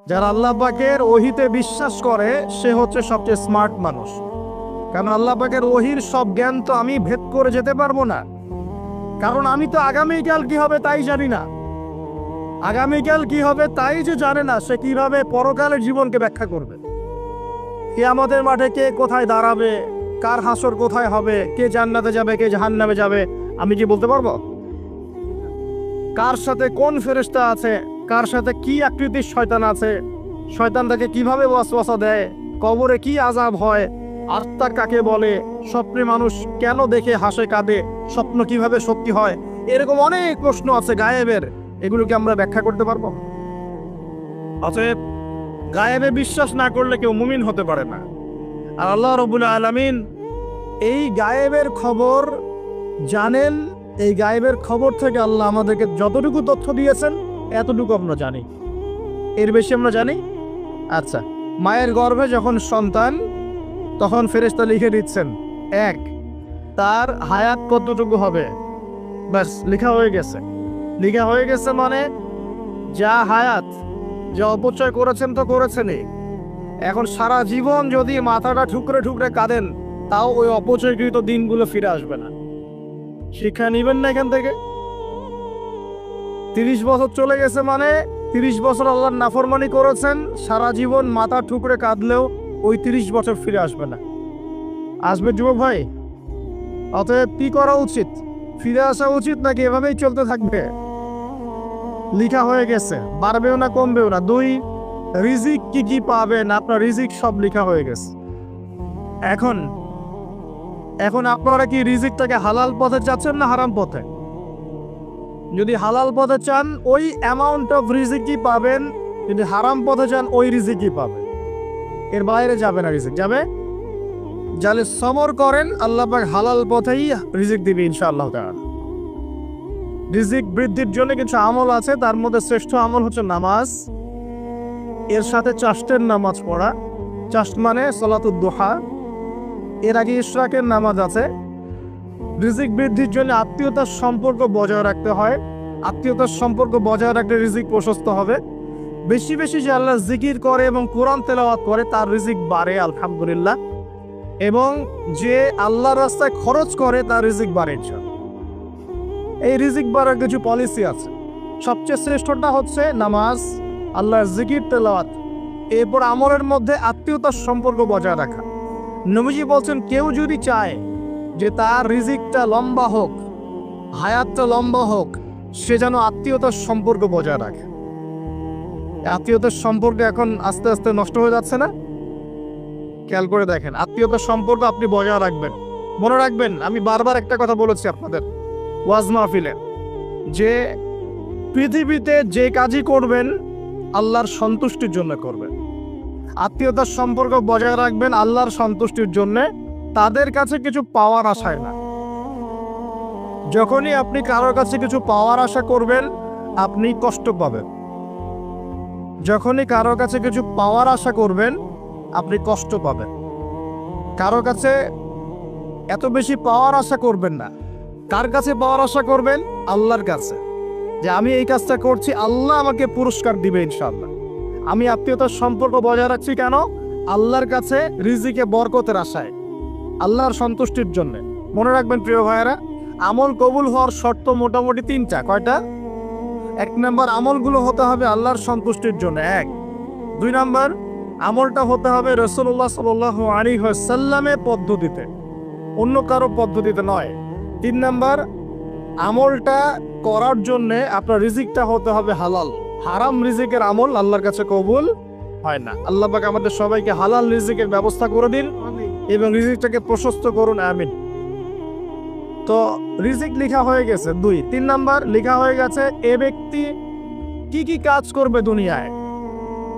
যারা আল্লাহ পাকের ওহিতে বিশ্বাস করে সে হচ্ছে সবচেয়ে স্মার্ট মানুষ। কারণ আল্লাহ পাকের ওহির সব জ্ঞান তো আমি ভেদ করে যেতে পারবো না, কারণ আমি তো আগামীকাল কি হবে তাই জানি না। আগামীকাল কি হবে তাই যে জানে না, সে কিভাবে পরকালের জীবনকে ব্যাখ্যা করবে? কিয়ামতের মাঠে কে কোথায় দাঁড়াবে, কার হাসর কোথায় হবে, কে জান্নাতে যাবে কে জাহান্নামে যাবে, আমি কি বলতে পারবো? কার সাথে কোন ফেরেশতা আছে, কার সাথে কি আকৃতির শয়তান আছে, শয়তান তাকে কিভাবে ওয়াসওয়াসা দেয়, কবরে কি আযাব হয়, আত্মা কাকে বলে, স্বপ্নে মানুষ কেন দেখে হাসে কাঁদে, স্বপ্ন কিভাবে সত্যি হয়, এরকম অনেক প্রশ্ন আছে গায়েবের। এগুলোকে আমরা ব্যাখ্যা করতে পারবো? অতএব গায়েবে বিশ্বাস না করলে কেউ মুমিন হতে পারে না। আর আল্লাহ রাব্বুল আলামিন এই গায়েবের খবর জানেন। এই গায়েবের খবর থেকে আল্লাহ আমাদেরকে যতটুকু তথ্য দিয়েছেন এতটুকু আমরা জানি, এর বেশি আমরা জানি? আচ্ছা, মায়ের গর্ভে যখন সন্তান, তখন ফেরেশতা লিখে দিচ্ছেন এক, তার হায়াত কতটুকু হবে, ব্যাস লেখা হয়ে গেছে। লেখা হয়ে গেছে মানে যা হায়াত, যা অপচয় করেছেন তো করেছেনই। এখন সারা জীবন যদি মাথাটা ঠুকরে ঠুকরে কাঁদেন, তাও ওই অপচয়কৃত দিনগুলো ফিরে আসবে না। শিক্ষা নিবেন না এখান থেকে? 30 বছর চলে গেছে মানে 30 বছর আল্লাহর নাফরমানি করেছেন, সারা জীবন মাথা ঠুকরে কাঁদলেও ওই 30 বছর ফিরে আসবে না। আসবে যুবক ভাই? অতএব কি করা উচিত? ফিরে আসা উচিত নাকি এভাবেই চলতে থাকবে? লিখা হয়ে গেছে, বাড়বেও না কমবেও না। 2, রিজিক কি কি পাবেন, আপনার রিজিক সব লেখা হয়ে গেছে। এখন আপনারা কি রিজিকটাকে হালাল পথে চাচ্ছেন না হারাম পথে? যদি হালাল পথে চান ওই অ্যামাউন্ট অফ রিজিকই পাবেন, যদি হারাম পথে চান ওই রিজিকই পাবেন, এর বাইরে যাবে না। রিজিক যাবে, যাহলে সবর করেন, আল্লাহ পাক হালাল পথেই রিজিক দিবে ইনশাআল্লাহ তাআলা। রিজিক বৃদ্ধির জন্য কিছু আমল আছে, তার মধ্যে শ্রেষ্ঠ আমল হচ্ছে নামাজ। এর সাথে চাষ্টের নামাজ পড়া। চাষ্ট মানে সলাতুদ দুহা, এর আগে ইশরাকের নামাজ আছে। রিজিক বৃদ্ধির জন্য আত্মীয়তার সম্পর্ক বজায় রাখতে হয়। আত্মীয়তার সম্পর্ক বজায় রাখলে রিজিক প্রশস্ত হবে। বেশি বেশি যে আল্লাহ জিকির করে এবং কোরআন তেলাওয়াত করে তার রিজিক বাড়ে আলহামদুলিল্লাহ। এবং যে আল্লাহর রাস্তায় খরচ করে তার রিজিক বাড়ে। এই রিজিক বাড়ার কিছু পলিসি আছে। সবচেয়ে শ্রেষ্ঠটা হচ্ছে নামাজ, আল্লাহর জিকির তেলাওয়াত, এরপর আমলের মধ্যে আত্মীয়তার সম্পর্ক বজায় রাখা। নবীজি বলছেন কেউ যদি চায় যে তার রিজিকটা লম্বা হোক, হায়াতটা লম্বা হোক, সে যেন আত্মীয়তার সম্পর্ক বজায় রাখে। আত্মীয়তার সম্পর্ক এখন আস্তে আস্তে নষ্ট হয়ে যাচ্ছে না? খেয়াল করে দেখেন, আত্মীয়তার সম্পর্ক আপনি বজায় রাখবেন। মনে রাখবেন, আমি বারবার একটা কথা বলেছি আপনাদের ওয়াজ মাহফিলে, যে পৃথিবীতে যে কাজই করবেন আল্লাহর সন্তুষ্টির জন্য করবেন। আত্মীয়তার সম্পর্ক বজায় রাখবেন আল্লাহর সন্তুষ্টির জন্য, তাদের কাছে কিছু পাওয়ার আশায় না। যখনই আপনি কারোর কাছে কিছু পাওয়ার আশা করবেন আপনি কষ্ট পাবেন। যখনই কারোর কাছে কিছু পাওয়ার আশা করবেন আপনি কষ্ট পাবেন। কারোর কাছে এত বেশি পাওয়ার আশা করবেন না। কার কাছে পাওয়ার আশা করবেন? আল্লাহর কাছে, যে আমি এই কাজটা করছি, আল্লাহ আমাকে পুরস্কার দিবে ইনশাআল্লাহ। আমি আত্মীয়তার সম্পর্ক বজায় রাখছি কেন? আল্লাহর কাছে রিজিকে বরকতের আশায়, আল্লাহর সন্তুষ্টির জন্য। মনে রাখবেন প্রিয় ভাইয়েরা, আমল কবুল হওয়ার শর্ত মোটামুটি 3টা। কয়টা? 1 নম্বর, আমলগুলো হতে হবে আল্লাহর সন্তুষ্টির জন্য। 1। 2 নম্বর, আমলটা হতে হবে রাসূলুল্লাহ সাল্লাল্লাহু আলাইহি ওয়াসাল্লামের পদ্ধতিতে, অন্য কারো পদ্ধতিতে নয়। 3 নম্বর, আমলটা করার জন্য আপনার রিজিকটা হতে হবে হালাল। হারাম রিজিকের আমল আল্লাহর কাছে কবুল হয় না। আল্লাহ পাক আমাদের সবাইকে হালাল রিজিকের ব্যবস্থা করে দিন এবং রিজিকটাকে প্রশস্ত করুন, আমিন। তো রিজিক লেখা হয়ে গেছে। 2। 3 নাম্বার, লেখা হয়ে গেছে এ ব্যক্তি কি কি কাজ করবে দুনিয়ায়।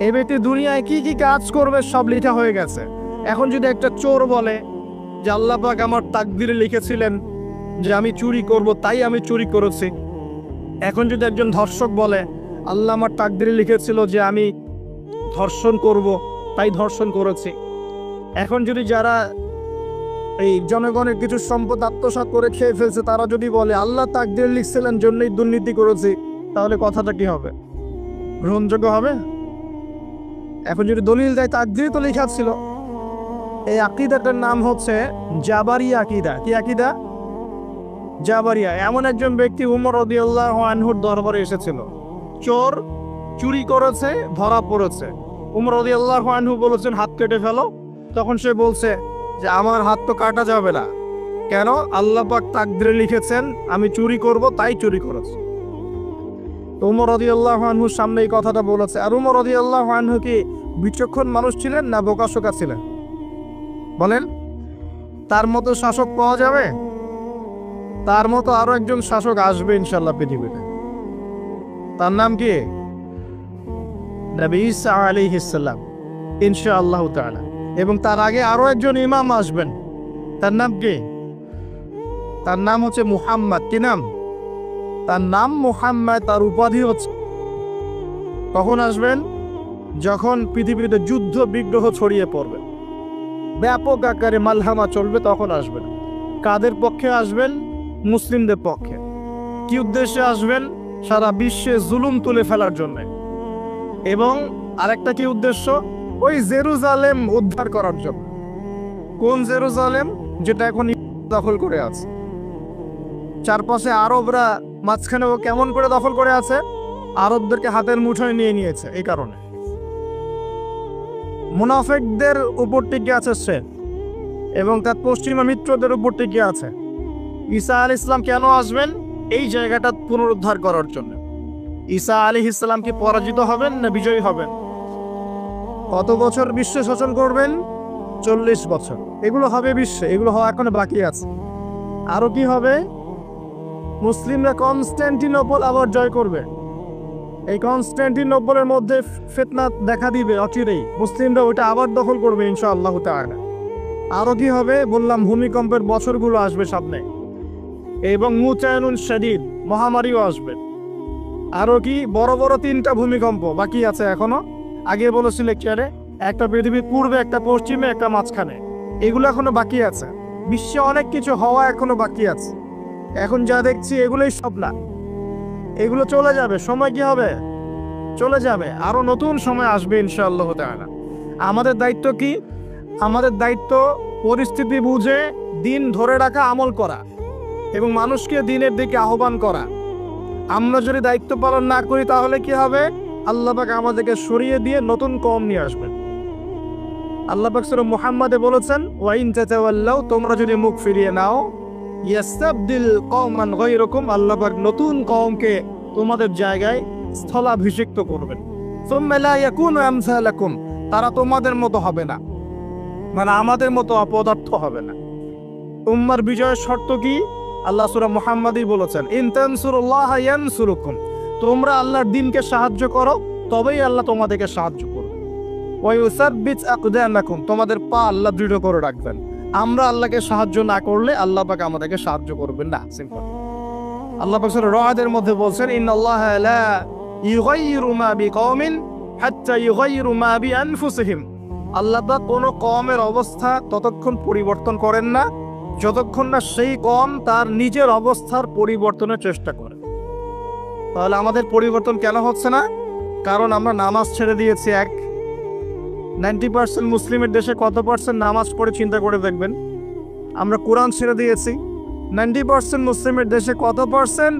এ ব্যক্তি দুনিয়ায় কি কি কাজ করবে সব লেখা হয়ে গেছে। এখন যদি একটা চোর বলে যে আল্লাহ পাক আমার তাকদিরে লিখেছিলেন যে আমি চুরি করব, তাই আমি চুরি করেছি। এখন যদি একজন ধর্ষক বলে আল্লাহ আমার তাকদিরে লিখেছিল যে আমি ধর্ষণ করব, তাই ধর্ষণ করেছি। এখন যদি যারা এই জনগণের কিছু সম্পদ আত্মসাৎ করে খেয়ে ফেলছে তারা যদি বলে আল্লাহ তাকদিরে লিখছিলেন জন্যই দুর্নীতি করেছি, তাহলে কথাটা কি হবে? গ্রহণযোগ্য হবে? এখন যদি দলিল দেয় তাকদীরে তো লেখা ছিল। এই আকীদাটার নাম হচ্ছে জাবারিয়া আকীদা। কি আকীদা? জাবারিয়া। এমন একজন ব্যক্তি উমর রাদিয়াল্লাহু আনহুর দরবারে এসেছিল, চোর চুরি করেছে, ধরা পড়েছে। উমর রাদিয়াল্লাহু আনহু বলেছেন হাত কেটে ফেলো। তখন সে বলছে যে আমার হাত তো কাটা যাবে না, কেন? আল্লাহ পাক তাকদীরে লিখেছেন আমি চুরি করব, তাই চুরি করেছি। উমর রাদিয়াল্লাহু আনহুর সামনে এই কথাটা বলেছে। আর উমর রাদিয়াল্লাহু আনহু কি বিচক্ষণ মানুষ ছিলেন না বোকাশোকা ছিলেন? বলেন, তার মতো শাসক পাওয়া যাবে? তার মতো আরো একজন শাসক আসবে ইনশাআল্লাহ পৃথিবীতে। তার নাম কি? নবী ঈসা আলাইহিস সালাম, ইনশাআল্লাহ তাআলা। এবং তার আগে আরো একজন ইমাম আসবেন। তার নাম কি? তার নাম হচ্ছে মুহাম্মদ। কি নাম? তার নাম মুহাম্মদ, তার উপাধি হচ্ছে। কখন আসবেন? যখন পৃথিবীতে যুদ্ধ বিগ্রহ ছড়িয়ে পড়বে, ব্যাপক আকারে মালহামা চলবে, তখন আসবেন। কাদের পক্ষে আসবেন? মুসলিমদের পক্ষে। কি উদ্দেশ্যে আসবেন? সারা বিশ্বে জুলুম তুলে ফেলার জন্য। এবং আরেকটা কি উদ্দেশ্য? ওই জেরুজালেম উদ্ধার করার জন্য। কোন জেরুজালেম? যেটা এখন দখল করে আছে। চারপাশে আরবরা, মাঝখানে ও কেমন করে দখল করে আছে? আরবদেরকে হাতের মুঠোয় নিয়ে নিয়েছে। এই কারণে মুনাফিকদের উপর টিকে আছে সে, এবং তার পশ্চিমা মিত্রদের উপর টিকে আছে। ঈসা আলাইহিস সালাম কেন আসবেন? এই জায়গাটা পুনরুদ্ধার করার জন্য। ঈসা আলাইহিস সালাম কি পরাজিত হবেন না বিজয়ী হবেন? কত বছর বিশ্ব শাসন করবেন? 40 বছর। এগুলো হবে বিশ্বে, এগুলো হওয়া এখনো বাকি আছে। আরো কি হবে? মুসলিমরা কনস্টান্টিনোপল আবার জয় করবে। এই কনস্টান্টিনোপলের মধ্যে ফিতনা দেখা দিবে অচিরেই, মুসলিমরা ওইটা আবার দখল করবে ইনশাআল্লাহ তাআলা। আরো কি হবে? বললাম ভূমিকম্পের বছরগুলো আসবে সামনে, এবং মুতায়নুন শাদীদ, মহামারীও আসবে। আরো কি? বড় বড় 3টা ভূমিকম্প বাকি আছে এখনো। আগে বলেছি লেকচারে, একটা পৃথিবীর পূর্বে, একটা পশ্চিমে, একটা মাঝখানে। এগুলো এখনো বাকি আছে। বিশ্বে অনেক কিছু হওয়া এখনো বাকি আছে। এখন যা দেখছি এগুলোই সব না, এগুলো চলে যাবে। সময় কি হবে? চলে যাবে। আরো নতুন সময় আসবে ইনশাআল্লাহ তাআলা। আমাদের দায়িত্ব কি? আমাদের দায়িত্ব পরিস্থিতি বুঝে দিন ধরে রাখা, আমল করা, এবং মানুষকে দিনের দিকে আহ্বান করা। আমরা যদি দায়িত্ব পালন না করি তাহলে কি হবে? আল্লাহ পাক আমাদেরকে সরিয়ে দিয়ে নতুন কওম নিয়ে আসবেন। আল্লাহ পাক সূরা মুহাম্মাদে বলেছেন, ওয়া ইন তাতাওয়াল্লাউ, তোমরা যদি মুখ ফিরিয়ে নাও, ইয়াস্তাবদিল কওমান গায়রাকুম, আল্লাহ পাক নতুন কওমকে তোমাদের জায়গায় স্থলাভিষিক্ত করবেন। সুম্মা লা ইয়াকুনু আমসালাকুম, তারা তোমাদের মতো হবে না, মানে আমাদের মতো অপদার্থ হবে না। উম্মার বিজয়ের শর্ত কি? আল্লাহ সূরা মুহাম্মাদই বলেছেন, ইন তানসুরুল্লাহ ইয়ানসুরুকুম, তোমরা আল্লাহর দ্বীনকে সাহায্য করো, তবেই আল্লাহ তোমাদেরকে সাহায্য করবে। ওয়া ইউসাব্বিত আকদামাকুম, তোমাদের পা আল্লাহ দৃঢ় করে রাখবেন। আমরা আল্লাহকে সাহায্য না করলে আল্লাহ পাক আমাদেরকে সাহায্য করবেন না। সিম্পল। আল্লাহ পাক সূরা রা'দের মধ্যে বলেন, ইন্নাল্লাহা লা ইউগাইয়িরু মা বিকওমিন হাত্তা ইউগাইয়িরু মা বিআনফুসিহিম, আল্লাহ পাক কোনো কওমের অবস্থা ততক্ষণ পরিবর্তন করেন না যতক্ষণ না সেই কওম তার নিজের অবস্থার পরিবর্তনের চেষ্টা করে। তাহলে আমাদের পরিবর্তন কেন হচ্ছে না? কারণ আমরা নামাজ ছেড়ে দিয়েছি। 90% মুসলিমের দেশে কত পার্সেন্ট নামাজ পড়ে চিন্তা করে দেখবেন। আমরা কোরআন ছেড়ে দিয়েছি। 90% মুসলিমের দেশে কত পার্সেন্ট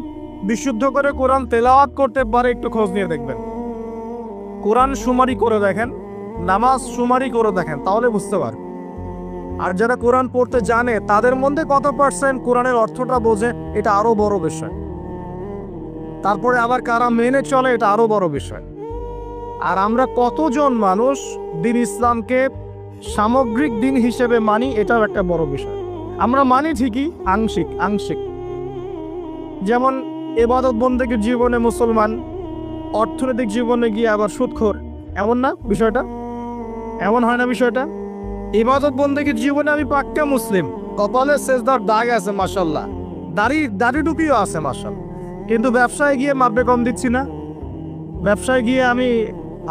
বিশুদ্ধ করে কোরআন তেলাওয়াত করতে পারে? একটু খোঁজ নিয়ে দেখবেন। কোরআন সুমারি করে দেখেন, নামাজ সুমারি করে দেখেন, তাহলে বুঝতে পারবেন। আর যারা কোরআন পড়তে জানে তাদের মধ্যে কত পার্সেন্ট কোরআনের অর্থটা বোঝে, এটা আরো বড় বিষয়। তারপরে আবার কারা মেনে চলে, এটা আরো বড় বিষয়। আর আমরা কতজন মানুষ দিন ইসলামকে সামগ্রিক দিন হিসেবে মানি, এটাও একটা বড় বিষয়। আমরা মানি ঠিকই, আংশিক আংশিক। যেমন ইবাদত বন্দেগীর জীবনে মুসলমান, অর্থনৈতিক জীবনে গিয়ে আবার সুদখোর, এমন না বিষয়টা? এমন হয় না বিষয়টা? ইবাদত বন্দেগীর জীবনে আমি পাক্কা মুসলিম, কপালে সেজদার দাগ আছে মাশাআল্লাহ, দাড়ি টুপিও আছে মাশাআল্লাহ, কিন্তু ব্যবসায় গিয়ে মাপে কম দিচ্ছি না, ব্যবসায় গিয়ে আমি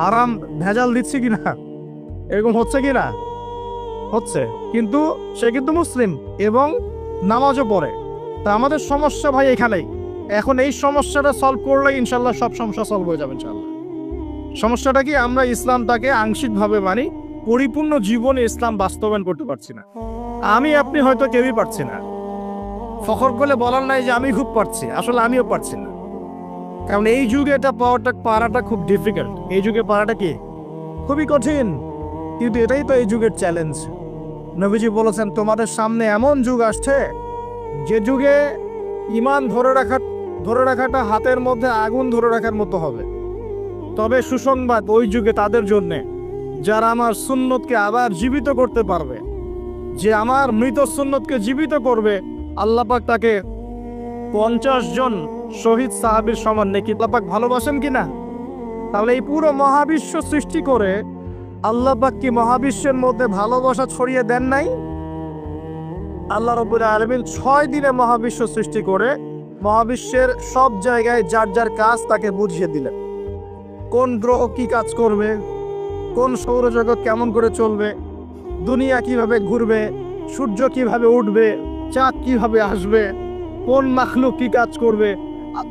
আরাম ভেজাল দিচ্ছি কিনা, এরকম হচ্ছে কিনা? হচ্ছে। কিন্তু সে কিন্তু মুসলিম এবং নামাজও পড়ে। তা আমাদের সমস্যা ভাই এখানেই। এখন এই সমস্যাটা সলভ করলে ইনশাল্লাহ সব সমস্যা সলভ হয়ে যাবে ইনশাল্লাহ। সমস্যাটা কি, আমরা ইসলামটাকে আংশিকভাবে মানি, পরিপূর্ণ জীবনে ইসলাম বাস্তবায়ন করতে পারছি না। আপনি হয়তো কেউই পারছি না। ফখর করলে বলার নাই যে আমি খুব পারছি, আসলে আমিও পারছি না। কারণ এই যুগে এটা পারাটা খুব ডিফিকাল্ট। এই যুগে পারাটা কি খুবই কঠিন, কিন্তু এটাই তো এই যুগের চ্যালেঞ্জ। নবীজি বলেছেন, তোমাদের সামনে এমন যুগ আসছে যে যুগে ঈমান ধরে রাখাটা হাতের মধ্যে আগুন ধরে রাখার মতো হবে। তবে সুসংবাদ ওই যুগে তাদের জন্য যারা আমার সুন্নতকে আবার জীবিত করতে পারবে। যে আমার মৃত সুন্নতকে জীবিত করবে, আল্লাহ পাক তাকে 50 জন শহীদ সাহাবীর সমান নেকি আল্লাহ পাক ভালোবাসেন কিনা? তাহলে এই পুরো মহাবিশ্ব সৃষ্টি করে আল্লাহ পাক কি মহাবিশ্বের মধ্যে ভালোবাসা ছড়িয়ে দেন নাই? আল্লাহ রাব্বুল আলামিন 6 দিনে মহাবিশ্ব সৃষ্টি করে মহাবিশ্বের সব জায়গায় যার যার কাজ তাকে বুঝিয়ে দিলেন। কোন গ্রহ কি কাজ করবে, কোন সৌরজগৎ কেমন করে চলবে, দুনিয়া কিভাবে ঘুরবে, সূর্য কিভাবে উঠবে, চাঁদ কিভাবে আসবে, কোন মাখলুক কি কাজ করবে,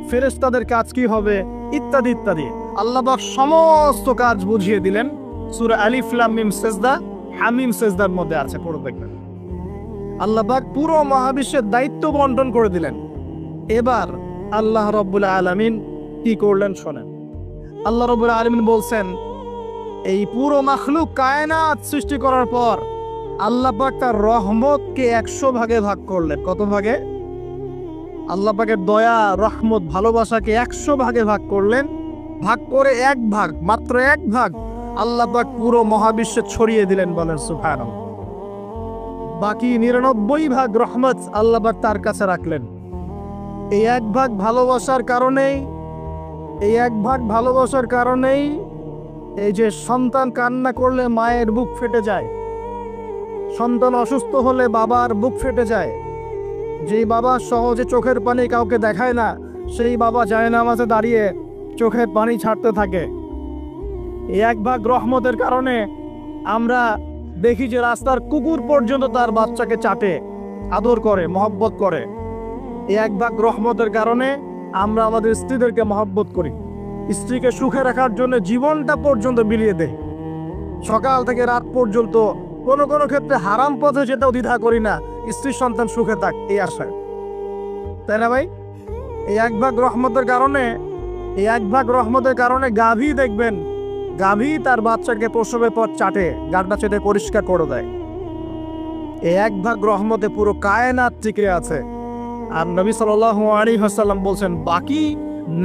ফেরেশতাদের কাজ কি হবে, ইত্যাদি ইত্যাদি। আল্লাহ পাক সমস্ত কাজ বুঝিয়ে দিলেন। সূরা আলিফ লাম মিম সেজদা, হামিম সেজদার মধ্যে আছে, পড়ে দেখবেন। আল্লাহ পাক পুরো মহাবিশ্বের দায়িত্ব বন্টন করে দিলেন। এবার আল্লাহ রাব্বুল আলামিন কি করলেন শোনেন। আল্লাহ রাব্বুল আলামিন বলছেন, এই পুরো মাখলুক কায়নাত সৃষ্টি করার পর আল্লাহ পাক তার রহমতকে 100 ভাগে ভাগ করলেন। কত ভাগে? আল্লাহ পাকের দয়া, রহমত, ভালোবাসাকে 100 ভাগে ভাগ করলেন। ভাগ করে এক ভাগ, মাত্র এক ভাগ আল্লাহ পাক পুরো মহাবিশ্বে ছড়িয়ে দিলেন, বলেন সুবহানাল্লাহ। বাকি 99 ভাগ রহমত আল্লাহ পাক তার কাছে রাখলেন। এই এক ভাগ ভালোবাসার কারণেই এই যে সন্তান কান্না করলে মায়ের বুক ফেটে যায়, সন্তান অসুস্থ হলে বাবার বুক ফেটে যায়, যেই বাবা সহজে চোখের পানি কাউকে দেখায় না, সেই বাবা জায়নামাজে দাঁড়িয়ে চোখের পানি ছাড়তে থাকে। এই এক ভাগ রহমতের কারণে আমরা দেখি যে রাস্তার কুকুর পর্যন্ত তার বাচ্চাকে চাটে, আদর করে, মহব্বত করে। এই এক ভাগ রহমতের কারণে আমরা আমাদের স্ত্রীদেরকে মহব্বত করি, স্ত্রীকে সুখে রাখার জন্য জীবনটা পর্যন্ত বিলিয়ে দেয়। সকাল থেকে রাত পর্যন্ত কোনো কোনো ক্ষেত্রে হারাম পথে যেতেও দ্বিধা করি না, স্ত্রী সন্তান সুখে থাক এই আশায়, তাই না ভাই? এই এক ভাগ রহমতের কারণে গাভী দেখবেন, গাভী তার বাচ্চাকে প্রসবের পর চাটে, গাড়টা চেটে পরিষ্কার করে দেয়। এই এক ভাগ রহমতে পুরো কায়নাত টিকে আছে। আর নবী সাল্লাল্লাহু আলাইহি ওয়াসাল্লাম বলছেন, বাকি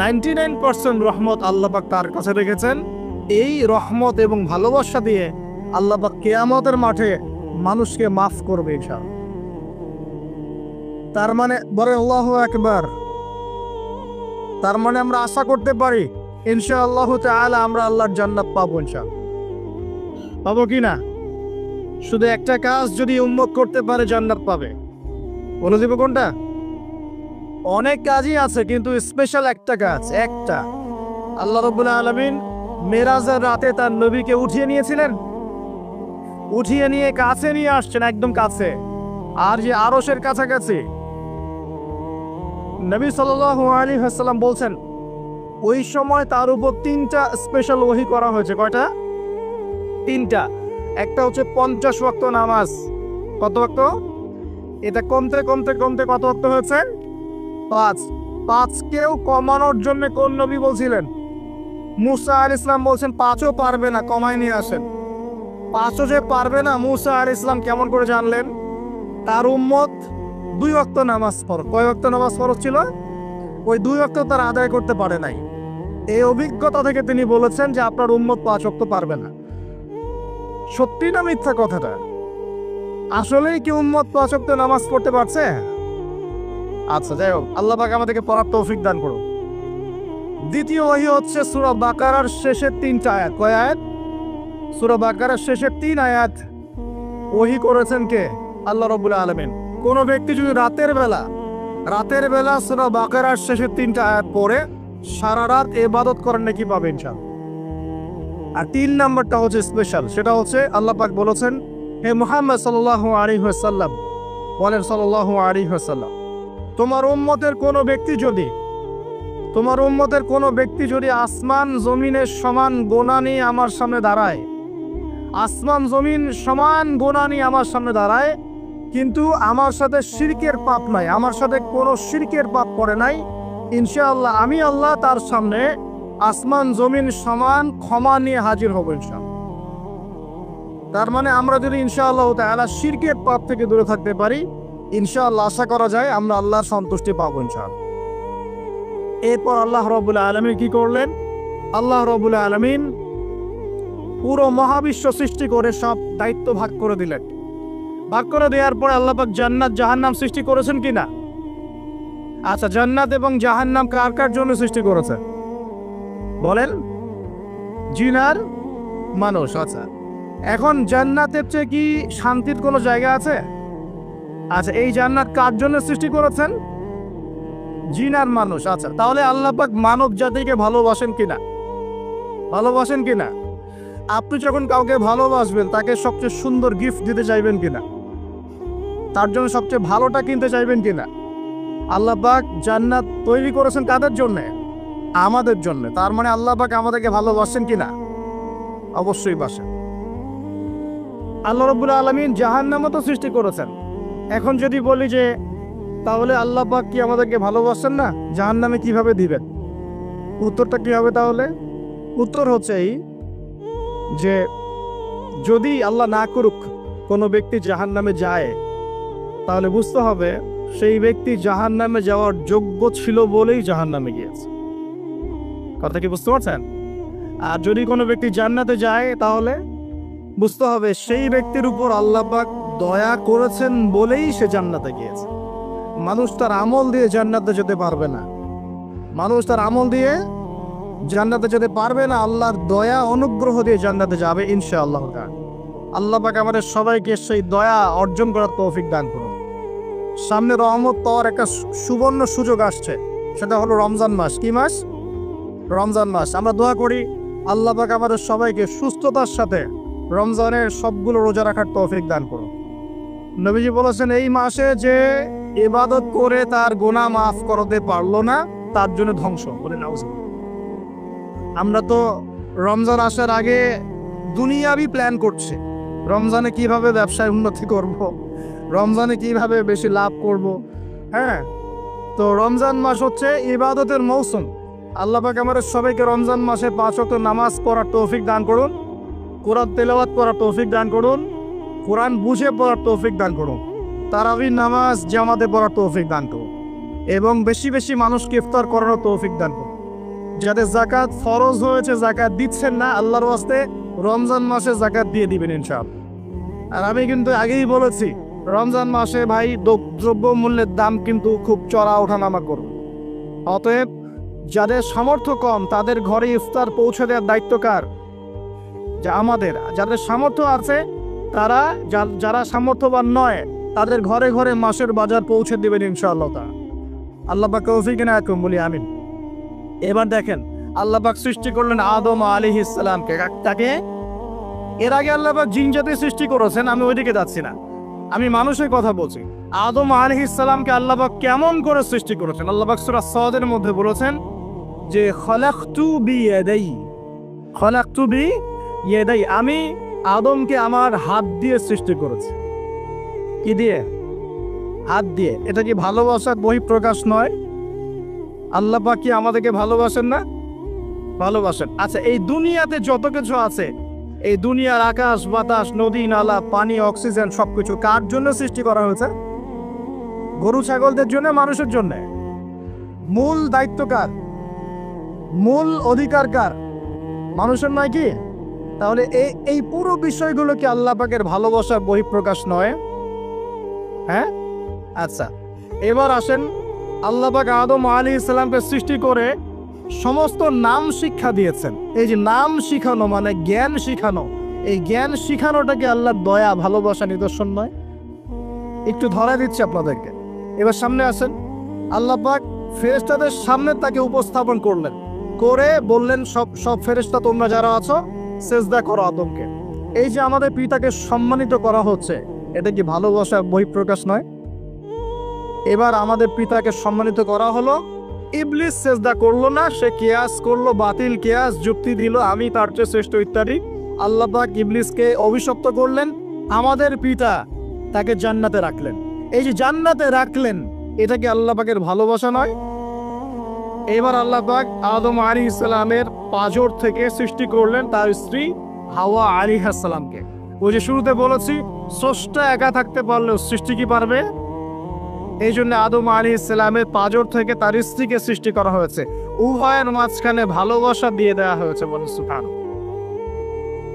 99% রহমত আল্লাহ পাক তার কাছে রেখেছেন। এই রহমত এবং ভালোবাসা দিয়ে আল্লাহ পাক কিয়ামতের মাঠে মানুষকে মাফ করবে ইনশাআল্লাহ। তার মানে বলে আল্লাহু আকবার, তার মানে আমরা আশা করতে পারি ইনশাআল্লাহ তাআলা আমরা আল্লাহর জান্নাত পাবো। ইনশাআল্লাহ পাবো কি না? শুধু একটা কাজ যদি উম্মত করতে পারে জান্নাত পাবে। বলে দিব কোনটা? অনেক কাজই আছে, কিন্তু স্পেশাল একটা কাজ, একটা। আল্লাহ রাব্বুল আলামিন মেরাজের রাতে তার নবীকে উঠিয়ে নিয়েছিলেন, উঠিয়ে নিয়ে কাছে নিয়ে আসছেন, একদম কাছে, আর যে আরশের কাছাকাছি। নবী সাল্লাল্লাহু আলাইহি ওয়াসাল্লাম বলছেন, ওই সময় তার উপর 3টা স্পেশাল ওহী করা হয়েছে। কয়টা? 3টা। একটা হচ্ছে 50 ওয়াক্ত নামাজ। কত ওয়াক্ত? এটা কমতে কমতে কমতে কত ওয়াক্ত হয়েছে? 5। 5কেও কমানোর জন্য কোন নবী বলছিলেন? মুসা আলাইহিস সালাম বলছেন 5ও পারবে না, কমায় নিয়ে আসেন। 5ও যে পারবে না, মুসা আলাইহিস সালাম কেমন করে জানলেন? তার উম্মত 2 ওয়াক্ত নামাজ পড়ে। কয় ওয়াক্ত নামাজ ফরজ ছিল? ওই 2 ওয়াক্ত তারা আদায় করতে পারে নাই। এই অভিজ্ঞতা থেকে তিনি বলেছেন যে আপনার উম্মত 5 ওয়াক্ত পারবে না। সত্যি না মিথ্যা কথাটা? আসলেই কি উম্মত 5 ওয়াক্ত নামাজ পড়তে পারছে? আচ্ছা, যাই হোক, আল্লাহ পাক আমাদেরকে পড়ার তৌফিক দান করুন। দ্বিতীয় ওহী হচ্ছে সূরা বাকারার শেষের 3টা আয়াত। কয় আয়াত? সূরা বাকারার শেষের 3 আয়াত ওহী করেছেন কে? আল্লাহ রাব্বুল আলামিন। কোন ব্যক্তি যদি রাতের বেলা সূরা বাকারার শেষের 3টা আয়াত পড়ে সারা রাত ইবাদত করেন নাকি পাবে ইনশাআল্লাহ। আর 3 নাম্বারটা হচ্ছে স্পেশাল, সেটা হচ্ছে আল্লাহ পাক বলেছেন, হে মুহাম্মদ সাল্লাল্লাহু আলাইহি ওয়াসাল্লাম, বলেন সাল্লাল্লাহু আলাইহি ওয়াসাল্লাম, তোমার উম্মতের কোন ব্যক্তি যদি তোমার উম্মতের কোনো ব্যক্তি যদি আসমান জমিনের সমান গোনা নিয়ে আমার সামনে দাঁড়ায়, আসমান জমিন সমান গোনা নিয়ে আমার সামনে দাঁড়ায়, কিন্তু আমার সাথে শিরকের পাপ নাই, আমার সাথে কোনো শিরকের পাপ করে নাই, ইনশাআল্লাহ আমি আল্লাহ তার সামনে আসমান জমিন সমান ক্ষমা নিয়ে হাজির হব ইনশাআল্লাহ। তার মানে আমরা যদি ইনশাআল্লাহ তাআলা শিরকের পাপ থেকে দূরে থাকতে পারি, ইনশাআল্লাহ আশা করা যায় আমরা আল্লাহর সন্তুষ্টি পাবো ইনশাআল্লাহ। এরপর আল্লাহ রাব্বুল আলামিন কি করলেন? আল্লাহ রাব্বুল আলামিন পুরো মহাবিশ্ব সৃষ্টি করে সব দায়িত্ব ভাগ করে দিলেন। ভাগ করে দেওয়ার পরে আল্লাহ পাক জান্নাত জাহান্নাম সৃষ্টি করেছেন কিনা? আচ্ছা, জান্নাত এবং জাহান্নাম কার কার জন্য সৃষ্টি করেছে বলেন? জিন আর মানুষ। আচ্ছা, এখন জান্নাতের চেয়ে কি শান্তির কোনো জায়গা আছে? আচ্ছা, এই জান্নাত কার জন্য সৃষ্টি করেছেন? জিন আর মানুষ। আচ্ছা, তাহলে আল্লাহ পাক মানব জাতিকে ভালোবাসেন কিনা? ভালোবাসেন কিনা? আপনি যখন কাউকে ভালোবাসবেন তাকে সবচেয়ে সুন্দর গিফট দিতে চাইবেন কিনা? তার জন্য সবচেয়ে ভালোটা কিনতে চাইবেন কিনা? আল্লাহ পাক জান্নাত তৈরি করেছেন কাদের জন্য? আমাদের জন্য। তার মানে আল্লাহ পাক আমাদেরকে ভালোবাসেন কিনা? অবশ্যই বাসেন। আল্লাহ রাব্বুল আলামিন জাহান্নামও তো সৃষ্টি করেছেন। এখন যদি বলি যে তাহলে আল্লাহ পাক কি আমাদেরকে ভালোবাসেন না? জাহান্নামে কিভাবে দিবেন? উত্তরটা কি হবে তাহলে? উত্তর হচ্ছে এই যে যদি আল্লাহ না করুক কোনো ব্যক্তি জাহান্নামে যায়, তাহলে বুঝতে হবে সেই ব্যক্তি জাহান্নামে যাওয়ার যোগ্য ছিল বলেই জাহান্নামে গিয়েছে। কথা কি বুঝতে পারছেন? আর যদি কোনো ব্যক্তি জান্নাতে যায়, তাহলে বুঝতে হবে সেই ব্যক্তির উপর আল্লাহ পাক দয়া করেছেন বলেই সে জান্নাতে গিয়েছে। মানুষ তার আমল দিয়ে জান্নাতে যেতে পারবে না। মানুষ তার আমল দিয়ে জান্নাতে যেতে পারবে না, আল্লাহর দয়া অনুগ্রহ দিয়ে জান্নাতে যাবে ইনশাআল্লাহ। আল্লাহ পাক আমাদের সবাইকে সেই দয়া অর্জন করার তৌফিক দান করুন। সামনে রহমত পাওয়ার একটা সুবর্ণ সুযোগ আসছে, সেটা হলো রমজান মাস। কি মাস? রমজান মাস। আমরা দোয়া করি আল্লাহ পাক আমাদের সবাইকে সুস্থতার সাথে রমজানের সবগুলো রোজা রাখার তৌফিক দান করুন। নবীজি বলেছেন এই মাসে যে ইবাদত করে তার গুনাহ মাফ করতে পারলো না, তার জন্য ধ্বংস। বলে নাউজুবিল্লাহ। আমরা তো রমজান আসার আগে দুনিয়াবি প্ল্যান করছি, রমজানে কিভাবে ব্যবসায় উন্নতি করব, রমজানে কিভাবে বেশি লাভ করব। হ্যাঁ, তো রমজান মাস হচ্ছে ইবাদতের মৌসুম। আল্লাহ পাক আমাদের সবাইকে রমজান মাসে 5 ওয়াক্ত নামাজ পড়ার তৌফিক দান করুন, কোরআন তেলাওয়াত করার তৌফিক দান করুন, কোরআন বুঝে পড়ার তৌফিক দান করুন, তারাবির নামাজ জামাতে পড়ার তৌফিক দান করুন, এবং বেশি বেশি মানুষকে ইফতার করানোর তৌফিক দান করুন। যাদের জাকাত ফরজ হয়েছে জাকাত দিচ্ছেন না, আল্লাহর ওয়াস্তে রমজান মাসে জাকাত দিয়ে দিবেন ইনশাআল্লাহ। আর আমি কিন্তু আগেই বলেছি রমজান মাসে ভাই দ্রব্য মূল্যের দাম কিন্তু খুব চড়া ওঠানামা করবে। অতএব যাদের সামর্থ্য কম তাদের ঘরে ইফতার পৌঁছে দেওয়ার দায়িত্ব কার? যা আমাদের। যাদের সামর্থ্য আছে তারা, যারা সামর্থ্যবান নয় তাদের ঘরে ঘরে মাসের বাজার পৌঁছে দিবেন ইনশাআল্লাহ। আল্লাহ পাক তৌফিক এনায়েত করুন, বলি আমিন। এবার দেখেন আল্লাহ পাক সৃষ্টি করলেন আদম আলাইহিস সালামকে। তাকে এর আগে আল্লাহ পাক জিন জাতি সৃষ্টি করেছেন, আমি ওইদিকে যাচ্ছি না, আমি মানুষের কথা বলছি। আদম আলাইহিস সালামকে আল্লাহ পাক কেমন করে সৃষ্টি করেছেন? আল্লাহ পাক সূরা সাদের মধ্যে বলেছেন যে খলাকতু বিয়াদাই, খলাকতু বিয়াদাই, আমি আদমকে আমার হাত দিয়ে সৃষ্টি করেছি। কি দিয়ে? হাত দিয়ে। এটা কি ভালোবাসার বহিঃপ্রকাশ নয়? আল্লাহ পাক কি আমাদেরকে ভালোবাসেন না? ভালোবাসেন। আচ্ছা, এই দুনিয়াতে যত কিছু আছে, এই দুনিয়ার আকাশ বাতাস নদী নালা পানি অক্সিজেন সবকিছু কার জন্য সৃষ্টি করা হয়েছে? গরু ছাগলদের জন্য, মানুষের জন্য। মূল দায়িত্ব কার? মূল অধিকার কার? মানুষের নয় কি? তাহলে এই পুরো বিষয়গুলো কি আল্লাহ পাকের ভালোবাসার বহিঃপ্রকাশ নয়? হ্যাঁ। আচ্ছা, এবার আসেন, আল্লাহ পাক আদম আলাইহিস সালামকে সৃষ্টি করে সমস্ত নাম শিক্ষা দিয়েছেন। এই যে নাম শিখানো মানে জ্ঞান শিখানো, এই জ্ঞান শিখানোটাকে আল্লাহর দয়া ভালোবাসা নিদর্শন নয়? একটু ধরা দিচ্ছি আপনাদেরকে। এবার সামনে আসেন, আল্লাহ পাক ফেরেশতাদের সামনে তাকে উপস্থাপন করলেন, করে বললেন সব ফেরেশতা তোমরা যারা আছো সেজদা করো আদমকে। এই যে আমাদের পিতাকে সম্মানিত করা হচ্ছে, এটা কি ভালোবাসার বহিঃপ্রকাশ নয়? এবার আমাদের পিতাকে সম্মানিত করা হলো, ইবলিস সেজদা করলো না, সে কিয়াস করলো, বাতিল কিয়াস, যুক্তি দিল আমি তার চেয়ে শ্রেষ্ঠ ইত্যাদি। আল্লাহ পাক ইবলিসকে অভিশপ্ত করলেন, আমাদের পিতা তাকে জান্নাতে রাখলেন। এই যে জান্নাতে রাখলেন, এটা কি আল্লাহ পাকের ভালোবাসা নয়? এবার আল্লাহ পাক আদম আলাইহিস সালামের পাঁজর থেকে সৃষ্টি করলেন তার স্ত্রী হাওয়া আলাইহিস সালামকে। ওই যে শুরুতে বলেছি, স্রষ্টা একা থাকতে পারলেও সৃষ্টি কি পারবে? এই জন্য আদম আলাইহিস সালামের পাঁজর থেকে তার স্ত্রীকে সৃষ্টি করা হয়েছে, উভয়ের মাঝখানে ভালোবাসা দিয়ে দেওয়া হয়েছে। বলেন সুবহানাল্লাহ।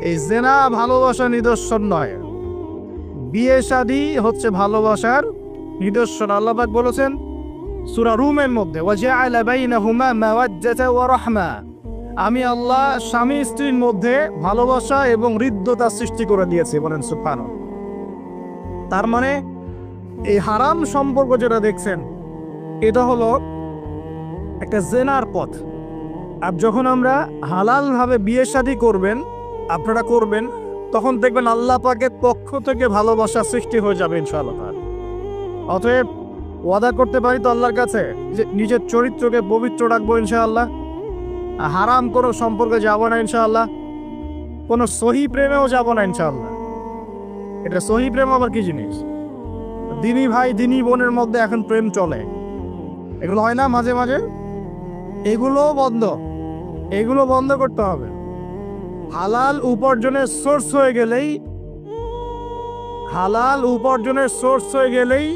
এই জিনা ভালোবাসা নিদর্শন নয়, বিয়ে শাদী হচ্ছে ভালোবাসার নিদর্শন। আল্লাহ পাক বলেছেন সূরা রুমের মধ্যে, ওয়াজআলা বাইনাহুমা মাওয়াজ্জাতা ওয়া রাহমা, আমি আল্লাহ স্বামী স্ত্রীর মধ্যে ভালোবাসা এবং হৃদ্যতা সৃষ্টি করে দিয়েছি। বলেন সুবহানাল্লাহ। তার মানে এই হারাম সম্পর্ক যেটা দেখছেন, এটা হলো একটা জেনার পথ। আর যখন আমরা হালাল ভাবে বিয়ে শাদী করবেন, আপনারা করবেন, তখন দেখবেন আল্লাহ পাকের পক্ষ থেকে ভালোবাসা সৃষ্টি হয়ে যাবে ইনশাআল্লাহ। অতএব ওয়াদা করতে পারি তো আল্লাহর কাছে যে নিজের চরিত্রকে পবিত্র রাখবো ইনশাআল্লাহ, হারাম কোনো সম্পর্কে যাব না ইনশাআল্লাহ, কোনো সহি প্রেমেও যাব না ইনশাআল্লাহ। এটা সহি প্রেম আবার কি জিনিস? দিনী ভাই দিনী বোনের মধ্যে এখন প্রেম চলে, এগুলো হয় না মাঝে মাঝে? এগুলো বন্ধ করতে হবে। হালাল উপার্জনের সোর্স হয়ে গেলেই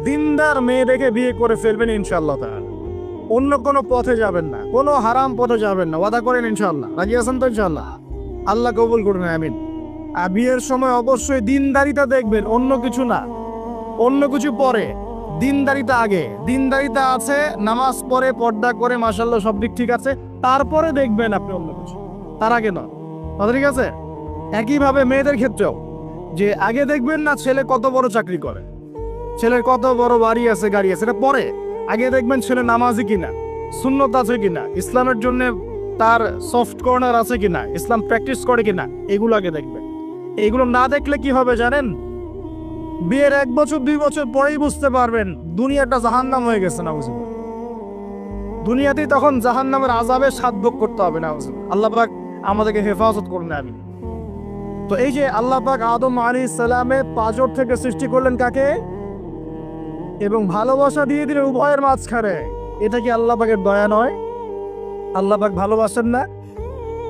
দিনদার মেয়ে দেখে বিয়ে করে ফেলবেন ইনশাআল্লাহ তাআলা। অন্য কোনো পথে যাবেন না, কোনো হারাম পথে যাবেন না। ওয়াদা করেন ইনশাআল্লাহ? রাজি আছেন তো ইনশাআল্লাহ? আল্লাহ কবুল করুন, আমিন। আর বিয়ের সময় অবশ্যই দিনদারিতা দেখবেন, অন্য কিছু না। অন্য কিছু পরে, দিনদারিতা আগে। দিনদারিতা আছে, নামাজ পড়ে, পর্দা করে, মাশাআল্লাহ সব দিক ঠিক আছে, তারপরে দেখবেন আপনি অন্য কিছু, তার আগে নয়। কথা ঠিক আছে? একইভাবে মেয়েদের ক্ষেত্রেও, যে আগে দেখবেন না ছেলে কত বড় চাকরি করে, ছেলের কত বড় বাড়ি আছে, গাড়ি আছে, এটা পরে। আগে দেখবেন ছেলে নামাজি কিনা, সুন্নত আছে কিনা, ইসলামের জন্য তার সফট কর্নার আছে কিনা, ইসলাম প্র্যাকটিস করে কিনা, এগুলো আগে দেখবেন। এগুলো না দেখলে কি হবে জানেন? বিয়ের 1 বছর 2 বছর পরেই বুঝতে পারবেন দুনিয়াটা জাহান্নাম হয়ে গেছে। নাউজুবিল্লাহ। দুনিয়াতেই তখন জাহান্নামের আযাবের স্বাদ ভোগ করতে হবে। নাউজুবিল্লাহ। আল্লাহ পাক আমাদেরকে হেফাজত করুন, আমিন। তো এই যে আল্লাহ পাক আদম আলাইহিস সালামের পাঁজর থেকে সৃষ্টি করলেন কাকে, এবং ভালোবাসা দিয়ে দিলেন উভয়ের মাঝখানে, এটা কি আল্লাহ পাকের দয়া নয়? আল্লাহ পাক ভালোবাসেন না?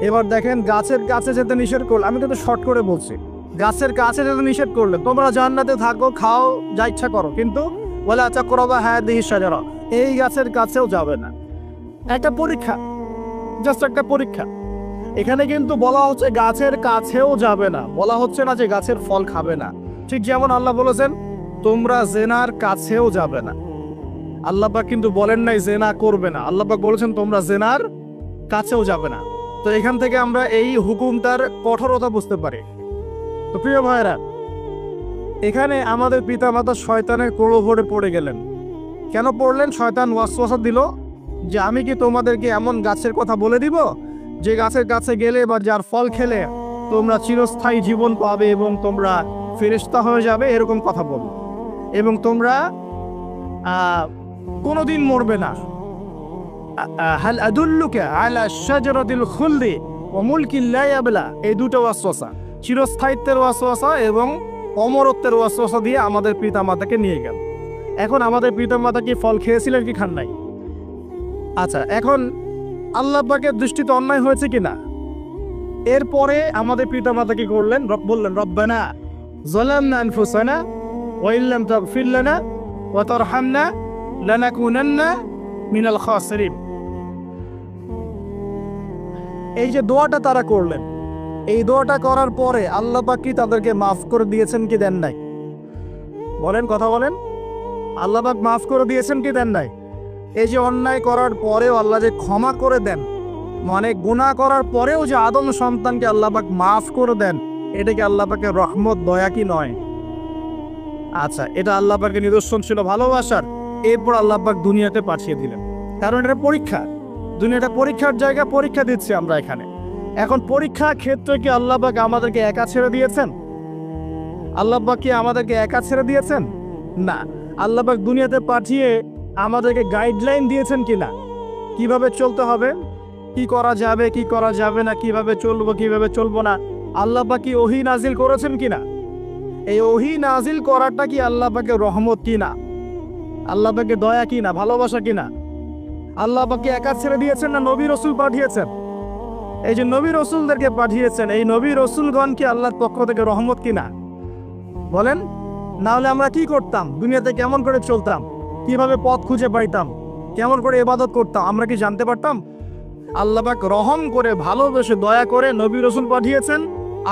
এবার দেখেন, গাছের কাছে যেতে নিষেধ করলেন। আমি কিন্তু শর্ট করে বলছি, গাছের কাছে যেতে নিষেধ করলেন, তোমরা জান্নাতে থাকো, খাও, যা ইচ্ছা করো, কিন্তু ওয়ালা তাকরাবা হাযিহি শাজারা, এই গাছের কাছেও যাবে না। একটা পরীক্ষা, জাস্ট একটা পরীক্ষা। এখানে কিন্তু বলা হচ্ছে গাছের কাছেও যাবে না, বলা হচ্ছে না যে গাছের ফল খাবে না। ঠিক যেমন আল্লাহ বলেছেন তোমরা জেনার কাছেও যাবে না। আল্লাহ পাক কিন্তু বলেন নাই জেনা করবে না, আল্লাহ পাক বলেছেন তোমরা জেনার কাছেও যাবে না। তো এখান থেকে আমরা এই হুকুমটার কঠোরতা বুঝতে পারি। তো প্রিয় ভাইরা, এখানে আমাদের পিতামাতা শয়তানের প্রলোভনে পড়ে গেলেন। কেন পড়লেন? শয়তান ওয়াসওয়াসা দিল যে আমি কি তোমাদেরকে এমন গাছের কথা বলে দিব যে গাছের কাছে গেলে বা যার ফল খেলে তোমরা চিরস্থায়ী জীবন পাবে এবং তোমরা ফেরেশতা হয়ে যাবে, এরকম কথা বলল, এবং তোমরা কোনোদিন মরবে না। হাল আদুল্লুকা আলা শাজারাতিল খুলদি ওয়া মুলকিন লা ইয়াবলা, এই দুটো ওয়াসওয়াসা, চিরস্থায়িত্বের ওয়াসওয়াসা এবং অমরত্বের ওয়াসওয়াসা দিয়ে আমাদের পিতামাতাকে নিয়ে গেল। এখন আমাদের পিতামাতা কি ফল খেয়েছিলেন কি খান নাই? আচ্ছা, এখন আল্লাহ পাকের দৃষ্টিতে অন্যায় হয়েছে কিনা? এরপরে আমাদের পিতামাতা কি করলেন? বললেন রব্বানা যালামনা আনফুসানা ওয়া ইল্লাম তাগফির লানা ওয়া তারহামনা লানাকুনান্না মিনাল খাসিরিন। এই যে দোয়াটা তারা করলেন, এই দোয়াটা করার পরে আল্লাহ পাক কি তাদেরকে মাফ করে দিয়েছেন কি দেন নাই? বলেন, কথা বলেন। আল্লাহ পাক মাফ করে দিয়েছেন কি দেন নাই? এই যে অন্যায় করার পরেও আল্লাহ যে ক্ষমা করে দেন, মানে গুনাহ করার পরেও যে আদম সন্তানকে আল্লাহ পাক মাফ করে দেন, এটা কি আল্লাহ পাকের রহমত, দয়া কি নয়? আচ্ছা, এটা আল্লাহ পাকের নিদর্শন ছিল ভালোবাসার। এরপর আল্লাহ পাক দুনিয়াতে পাঠিয়ে দিলেন, কারণ এটা পরীক্ষা। দুনিয়াটা পরীক্ষার জায়গা, পরীক্ষা দিচ্ছি আমরা এখানে। এখন পরীক্ষা ক্ষেত্রে কি আল্লাহ পাক আমাদেরকে একা ছেড়ে দিয়েছেন? আল্লাহ পাক কি আমাদেরকে একা ছেড়ে দিয়েছেন? না, আল্লাহ পাক দুনিয়াতে পাঠিয়ে আমাদেরকে গাইডলাইন দিয়েছেন কিনা, কিভাবে চলতে হবে, কি করা যাবে কি করা যাবে না, কিভাবে চলবো কিভাবে চলবো না। আল্লাহ পাক কি ওহী নাজিল করেছেন কিনা? এই ওহী নাজিল করাটা কি আল্লাহ পাকের রহমত কিনা, আল্লাহ পাকের দয়া কিনা, ভালোবাসা কিনা? আল্লাহ পাক কি একা ছেড়ে দিয়েছেন না নবী রসুল পাঠিয়েছেন? এই যে নবী রসুলদেরকে পাঠিয়েছেন, এই নবী রসুলগণ কি আল্লাহর পক্ষ থেকে রহমত কিনা? বলেন। না হলে আমরা কি করতাম? দুনিয়াতে কেমন করে চলতাম? কিভাবে পথ খুঁজে পাইতাম? কেমন করে ইবাদত করতাম? আমরা কি জানতে পারতাম? আল্লাহ পাক রহম করে ভালোবেসে দয়া করে নবী রসুল পাঠিয়েছেন,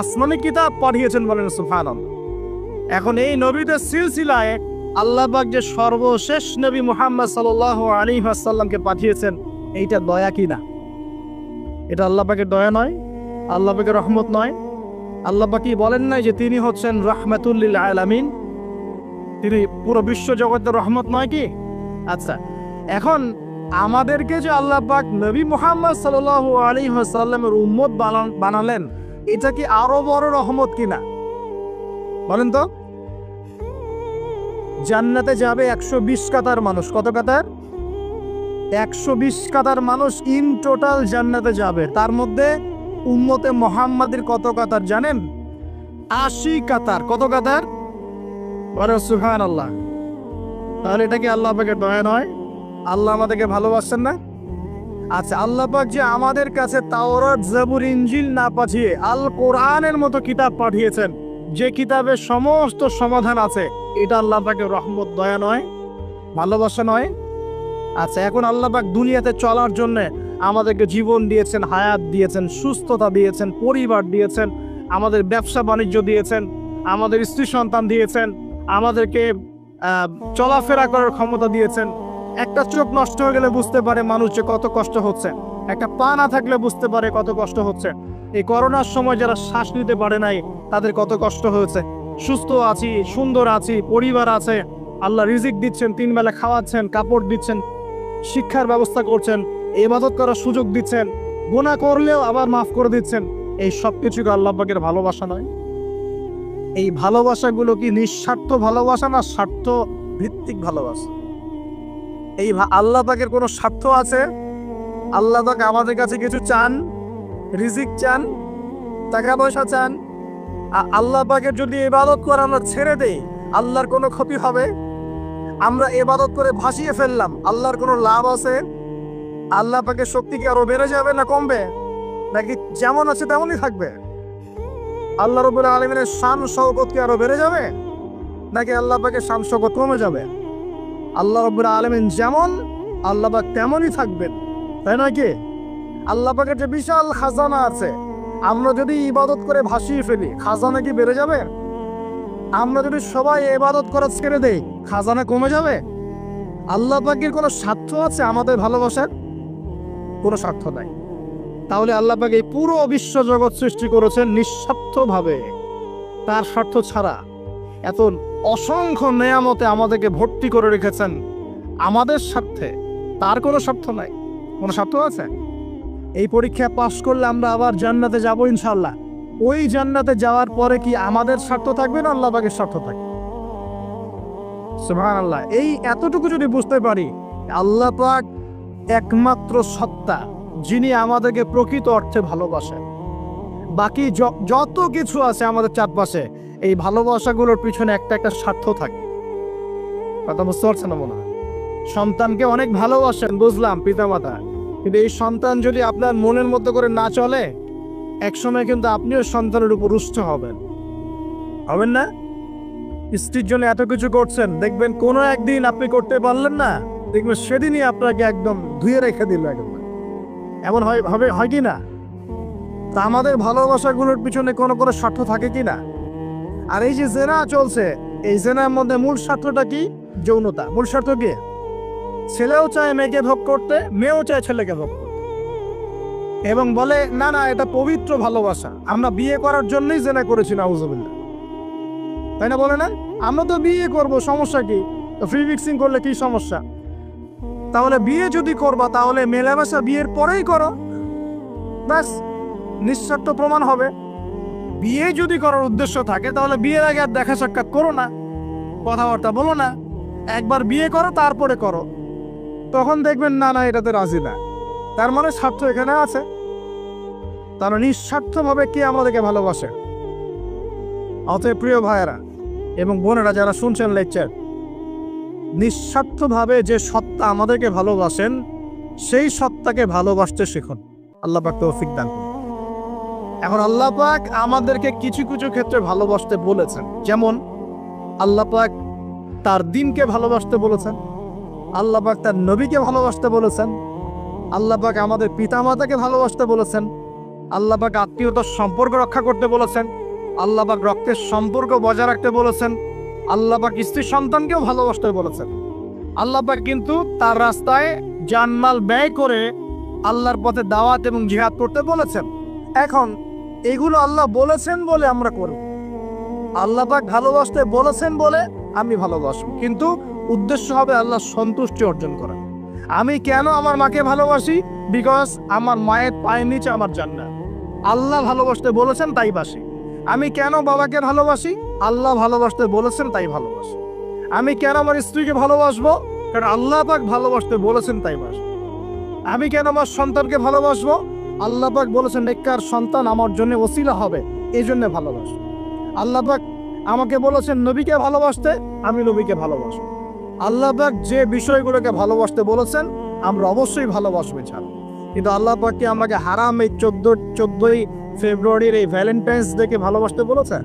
আসমানি কিতাব পাঠিয়েছেন, বলেন সুবহানাল্লাহ। এখন এই নবীদের সিলসিলায় আল্লাহ পাক যে সর্বশেষ নবী মুহাম্মদ সাল্লাল্লাহু আলাইহি ওয়াসাল্লামকে পাঠিয়েছেন, এইটা দয়া কিনা? এটা আল্লাহ পাকের দয়া নয়? আল্লাহ পাকের রহমত নয়? আল্লাহ পাক কি বলেন নাই যে তিনি হচ্ছেন রাহমাতুল লিল আলামিন? তিনি পুরো বিশ্ব জগতের রহমত নয় কি? আচ্ছা, এখন আমাদেরকে যে আল্লাহ পাক নবী মুহাম্মদ সাল্লাল্লাহু আলাইহি ওয়াসাল্লামের উম্মত বানালেন, এটা কি আরো বড় রহমত কিনা? বলেন তো। জান্নাতে যাবে 120 কাতার মানুষ। কত কাতার? 120 কাতার মানুষ ইন টোটাল জান্নাতে যাবে। তার মধ্যে উম্মতে মুহাম্মাদের কত কাতার জানেন? 80 কাতার। কত কাতার? বলে সুবহানাল্লাহ। তাহলে এটা কি আল্লাহ পাকের দয়া নয়? আল্লাহ আমাদেরকে ভালোবাসেন না? আচ্ছা, আল্লাহ পাক যে আমাদের কাছে তাওরাত, জাবুর, ইনজিল না পাঠিয়ে আল কোরআনের মতো কিতাব পাঠিয়েছেন, যে কিতাবে সমস্ত সমাধান আছে, এটা আল্লাহ পাকের রহমত, দয়া নয়, ভালোবাসা নয়? আচ্ছা, এখন আল্লাহ পাক দুনিয়াতে চলার জন্য আমাদেরকে জীবন দিয়েছেন, হায়াত দিয়েছেন, সুস্থতা দিয়েছেন, পরিবার দিয়েছেন, আমাদের ব্যবসা বাণিজ্য দিয়েছেন, আমাদের স্ত্রী সন্তান দিয়েছেন, আমাদেরকে চলাফেরা করার ক্ষমতা দিয়েছেন। একটা চোখ নষ্ট হয়ে গেলে বুঝতে পারে মানুষ যে কত কষ্ট হচ্ছে, একটা পা না থাকলে বুঝতে পারে কত কষ্ট হচ্ছে। এই করোনার সময় যারা শ্বাস নিতে পারে নাই, তাদের কত কষ্ট হয়েছে। সুস্থ আছি, সুন্দর আছি, পরিবার আছে, আল্লাহ রিজিক দিচ্ছেন, 3 বেলা খাওয়াচ্ছেন, কাপড় দিচ্ছেন, শিক্ষার ব্যবস্থা করছেন, ইবাদত করার সুযোগ দিচ্ছেন, গুনাহ করলেও আবার মাফ করে দিচ্ছেন। এই সব কিছু আল্লাহ পাকের ভালোবাসা নয়? এই ভালোবাসাগুলো কি নিঃস্বার্থ ভালোবাসা না স্বার্থ ভিত্তিক ভালোবাসা? এই আল্লাহ পাকের কোনো স্বার্থ আছে? আল্লাহ পাক আমাদের কাছে কিছু চান? রিজিক চান, টাকা পয়সা চান? আল্লাহ পাকের যদি ইবাদত করে আমরা ছেড়ে দেই, আল্লাহর কোনো ক্ষতি হবে? আমরা ইবাদত করে ভাসিয়ে ফেললাম, আল্লাহর কোনো লাভ আছে? আল্লাহ পাকের শক্তি কি আরো বেড়ে যাবে না কমবে? নাকি যেমন আছে তেমনই থাকবে? আল্লাহ রাব্বুল আলামিনের শান শওকত কি আরো বেড়ে যাবে, নাকি আল্লাহ পাকের শান শওকত কমে যাবে? আল্লাহ রাব্বুল আলামিন যেমন, আল্লাহ পাক তেমনই থাকবেন, তাই নয় কি? আল্লাহ পাকের যে বিশাল খাজানা আছে, আমরা যদি ইবাদত করে ভাসিয়ে ফেলি, খাজানা কি বেড়ে যাবে? আমরা যদি সবাই ইবাদত করা ছেড়ে দেই, খাজানা কমে যাবে? আল্লাহ পাকের কোনো স্বার্থ আছে আমাদের ভালোবাসার? কোনো স্বার্থ নাই। তাহলে আল্লাহ পাক এই পুরো বিশ্ব জগৎ সৃষ্টি করেছেন নিঃস্বার্থভাবে, তার স্বার্থ ছাড়া। এত অসংখ্য নেয়ামতে আমাদেরকে ভর্তি করে রেখেছেন আমাদের স্বার্থে, তার কোনো স্বার্থ নাই। কোনো স্বার্থ আছে? এই পরীক্ষা পাস করলে আমরা আবার জান্নাতে যাব ইনশাআল্লাহ। ওই জান্নাতে যাওয়ার পরে কি আমাদের স্বার্থ থাকবে না আল্লাহ পাকের স্বার্থ থাকবে? সুবহানাল্লাহ। এই এতটুকু যদি বুঝতে পারি, আল্লাহ পাক একমাত্র সত্তা যিনি আমাদেরকে প্রকৃত অর্থে ভালোবাসেন। বাকি যত কিছু আছে আমাদের চারপাশে, এই ভালোবাসাগুলোর পিছনে একটা একটা স্বার্থ থাকে। কথা বুঝতে পারছেন না মনে হয়? সন্তানকে অনেক ভালোবাসেন, বুঝলাম, পিতামাতা, কিন্তু এই সন্তান যদি আপনার মনের মতো করে না চলে, একসময় কিন্তু আপনিও সন্তানের উপর রুষ্ট হবেন না? স্ত্রীর জন্য এত কিছু করছেন, দেখবেন কোনো একদিন আপনি করতে পারলেন না, দেখবেন সেদিনই আপনাকে একদম ধুয়ে রেখে দিল একদম। এমন হয় কি না? তা আমাদের ভালোবাসাগুলোর পিছনে কোনো কোনো স্বার্থ থাকে কি না? আর এই যে জেনা চলছে, এই জেনার মধ্যে মূল স্বার্থটা কি? যৌনতা। মূল স্বার্থ কি? ছেলেও চায় মেয়েকে ভোগ করতে, মেয়েও চায় ছেলেকে ভোগ করতে, এবং বলে না না এটা পবিত্র ভালোবাসা, আমরা বিয়ে করার জন্যই জেনা করেছি, নাউজুবিল্লাহ, তাই না? বলে না আমরা তো বিয়ে করব, সমস্যা কি? ফ্রি মিক্সিং করলে কি সমস্যা? তাহলে বিয়ে যদি করবা, তাহলে মেলামেশা বিয়ের পরেই করো, ব্যাস, নিঃস্বার্থ প্রমাণ হবে। বিয়ে যদি করার উদ্দেশ্য থাকে, তাহলে বিয়ের আগে আর দেখা সাক্ষাৎ করো না, কথাবার্তা বলো না, একবার বিয়ে করো তারপরে করো, তখন দেখবেন না না এটাতে রাজি না, তার মানে স্বার্থ এখানে আছে। তারা নিঃস্বার্থভাবে কে আমাদেরকে ভালোবাসে। অতএব প্রিয় ভাইয়েরা এবং বোনেরা যারা শুনছেন লেকচার, নিঃস্বার্থভাবে যে সত্তা আমাদেরকে ভালোবাসেন সেই সত্তাকে ভালোবাসতে শিখুন। আল্লাহ পাক তৌফিক দান করুন। এখন আল্লাহ পাক আমাদেরকে কিছু কিছু ক্ষেত্রে ভালোবাসতে বলেছেন, যেমন আল্লাহ পাক তার দ্বীনকে ভালোবাসতে বলেছেন, আল্লাহ পাক তার নবীকে ভালোবাসতে বলেছেন, আল্লাহ পাক আমাদের পিতামাতাকে ভালোবাসতে বলেছেন, আল্লাহ পাক আত্মীয়তার সম্পর্ক রক্ষা করতে বলেছেন, আল্লাহ পাক রক্তের সম্পর্ক বজায় রাখতে বলেছেন, আল্লাহ পাক স্ত্রী সন্তানকেও ভালোবাসতে বলেছেন। আল্লাহ পাক কিন্তু তার রাস্তায় জানমাল ব্যয় করে আল্লাহর পথে দাওয়াত এবং জিহাদ করতে বলেছেন। এখন এগুলো আল্লাহ বলেছেন বলে আমরা করব, আল্লাহ পাক ভালোবাসতে বলেছেন বলে আমি ভালোবাসব, কিন্তু উদ্দেশ্য হবে আল্লাহর সন্তুষ্টি অর্জন করা। আমি কেন আমার মাকে ভালোবাসি? বিকজ আমার মায়ের পায়ের নিচে আমার জান্নাত। আল্লাহ ভালোবাসতে বলেছেন তাই বাসি। আমি কেন বাবাকে ভালোবাসি? আল্লাহ ভালোবাসতে বলেছেন তাই ভালোবাসি। আমি কেন আমার স্ত্রীকে ভালোবাসবো? কারণ আল্লাহ পাক ভালোবাসতে বলেছেন তাই বাসি। আমি কেন আমার সন্তানকে ভালোবাসবো? আল্লাহ পাক বলেছেন নেককার সন্তান আমার জন্য ওসিলা হবে, এই জন্য ভালোবাসি। আল্লাহ পাক আমাকে বলেছেন নবীকে ভালোবাসতে, আমি নবীকে ভালোবাসবো। আল্লাহ পাক যে বিষয়গুলোকে ভালোবাসতে বলেছেন আমরা অবশ্যই ভালোবাসবো ছাড়া। কিন্তু আল্লাহ পাক কি আমাকে হারাম এই 14ই ফেব্রুয়ারির এই ভ্যালেন্টাইন্স ডেকে ভালোবাসতে বলেছেন?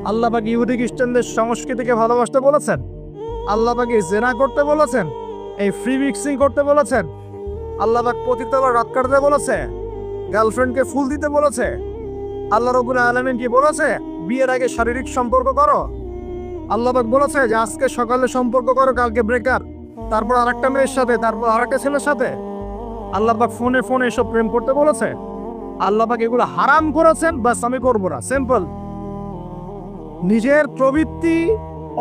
আল্লাহ পাক ইহুদি খ্রিস্টানদের সংস্কৃতিকে ভালোবাসতে বলেছেন? আল্লাহ পাক জেনা করতে বলেছেন? এই ফ্রি মিক্সিং করতে বলেছেন? আল্লাহ পাক পতিতাবার রাত কাটতে বলেছে? গার্লফ্রেন্ডকে ফুল দিতে বলেছে? আল্লাহ রাব্বুল আলামিন কি বলেছে বিয়ের আগে শারীরিক সম্পর্ক করো? আল্লাহ পাক বলেছে যে আজকে সকালে সম্পর্ক করো, কালকে ব্রেকআপ, তারপর আরেকটা মেয়ের সাথে, তারপর আরেকটা ছেলের সাথে? আল্লাহ পাক ফোনে ফোনে এসব প্রেম করতে বলেছে? আল্লাহ পাক এগুলো হারাম করেছেন, বাস আমি করবো না, সিম্পল। নিজের প্রবৃত্তি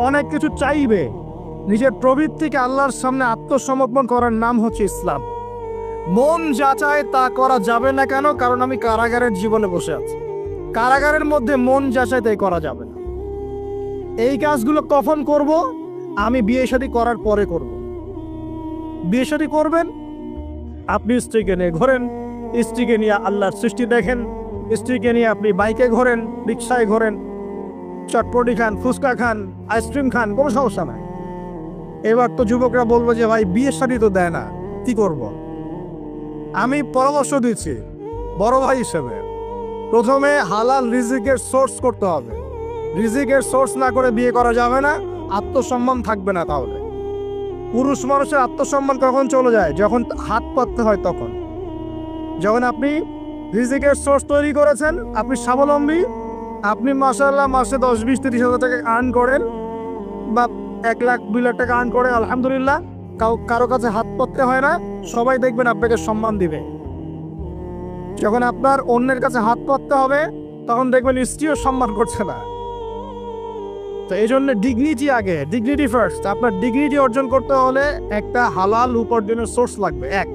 অনেক কিছু চাইবে, নিজের প্রবৃত্তিকে আল্লাহর সামনে আত্মসমর্পণ করার নাম হচ্ছে ইসলাম। মন যা চায় তা করা যাবে না। কেন? কারণ আমি কারাগারের জীবনে বসে আছি। কারাগারের মধ্যে মন যা চায় তাই করা যাবে না। এই কাজগুলো কখন করব? আমি বিয়ে শাদী করার পরে করব। বিয়ে শাদী করবেন, আপনি স্ত্রীকে নিয়ে ঘোরেন, স্ত্রীকে নিয়ে আল্লাহর সৃষ্টি দেখেন, স্ত্রীকে নিয়ে আপনি বাইকে ঘোরেন, রিক্সায় ঘোরেন, চটপটি খান, ফুচকা খান, আইসক্রিম খান, কোনো সমস্যা নাই। এবার তো যুবকরা বলবো যে ভাই বিয়ে শাদী তো দেয় না, কি করব? আমি পরামর্শ দিচ্ছি বড় ভাই হিসেবে, প্রথমে হালাল রিজিকের সোর্স করতে হবে। রিজিকের সোর্স না করে বিয়ে করা যাবে না, আত্মসম্মান থাকবে না। তাহলে পুরুষ মানুষের আত্মসম্মান কখন চলে যায়? যখন হাত পাততে হয় তখন। যখন আপনি রিজিকের সোর্স তৈরি করেছেন, আপনি স্বাবলম্বী, আপনি মাশাআল্লাহ মাসে 10, 20, 30 হাজার টাকা আর্ন করেন বা 1 লাখ 2 লাখ টাকা আর্ন করেন, আলহামদুলিল্লাহ, কারো কাছে হাত পাততে হয় না, সবাই দেখবেন আপনাকে সম্মান দিবে। যখন আপনার অন্যের কাছে হাত পাততে হবে তখন দেখবেন স্ত্রীও সম্মান করছে না। তো এই জন্য ডিগনিটি আগে, ডিগনিটি ফার্স্ট। আপনার ডিগনিটি অর্জন করতে হলে একটা হালাল উপার্জনের সোর্স লাগবে, এক।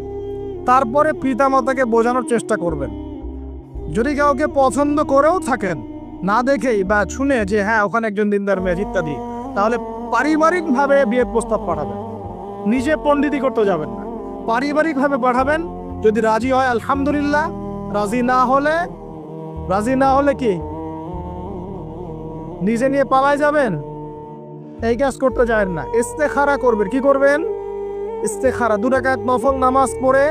তারপরে পিতামাতাকে বোঝানোর চেষ্টা করবেন। যদি কাউকে পছন্দ করেও থাকেন না দেখেই বা শুনে যে হ্যাঁ ওখানে একজন দিনদার মেয়ে ইত্যাদি, তাহলে পারিবারিকভাবে বিয়ের প্রস্তাব পাঠাবেন, নিজে পণ্ডিতি করতে যাবেন না, পারিবারিকভাবে পাঠাবেন। যদি রাজি হয় আলহামদুলিল্লাহ, রাজি না হলে কি নিজে নিয়ে পালায় যাবেন? এই কাজ করতে যাবেন না। ইস্তেখারা করবেন। কি করবেন? ইস্তেখারা 2 রাকাত নফল নামাজ পড়ে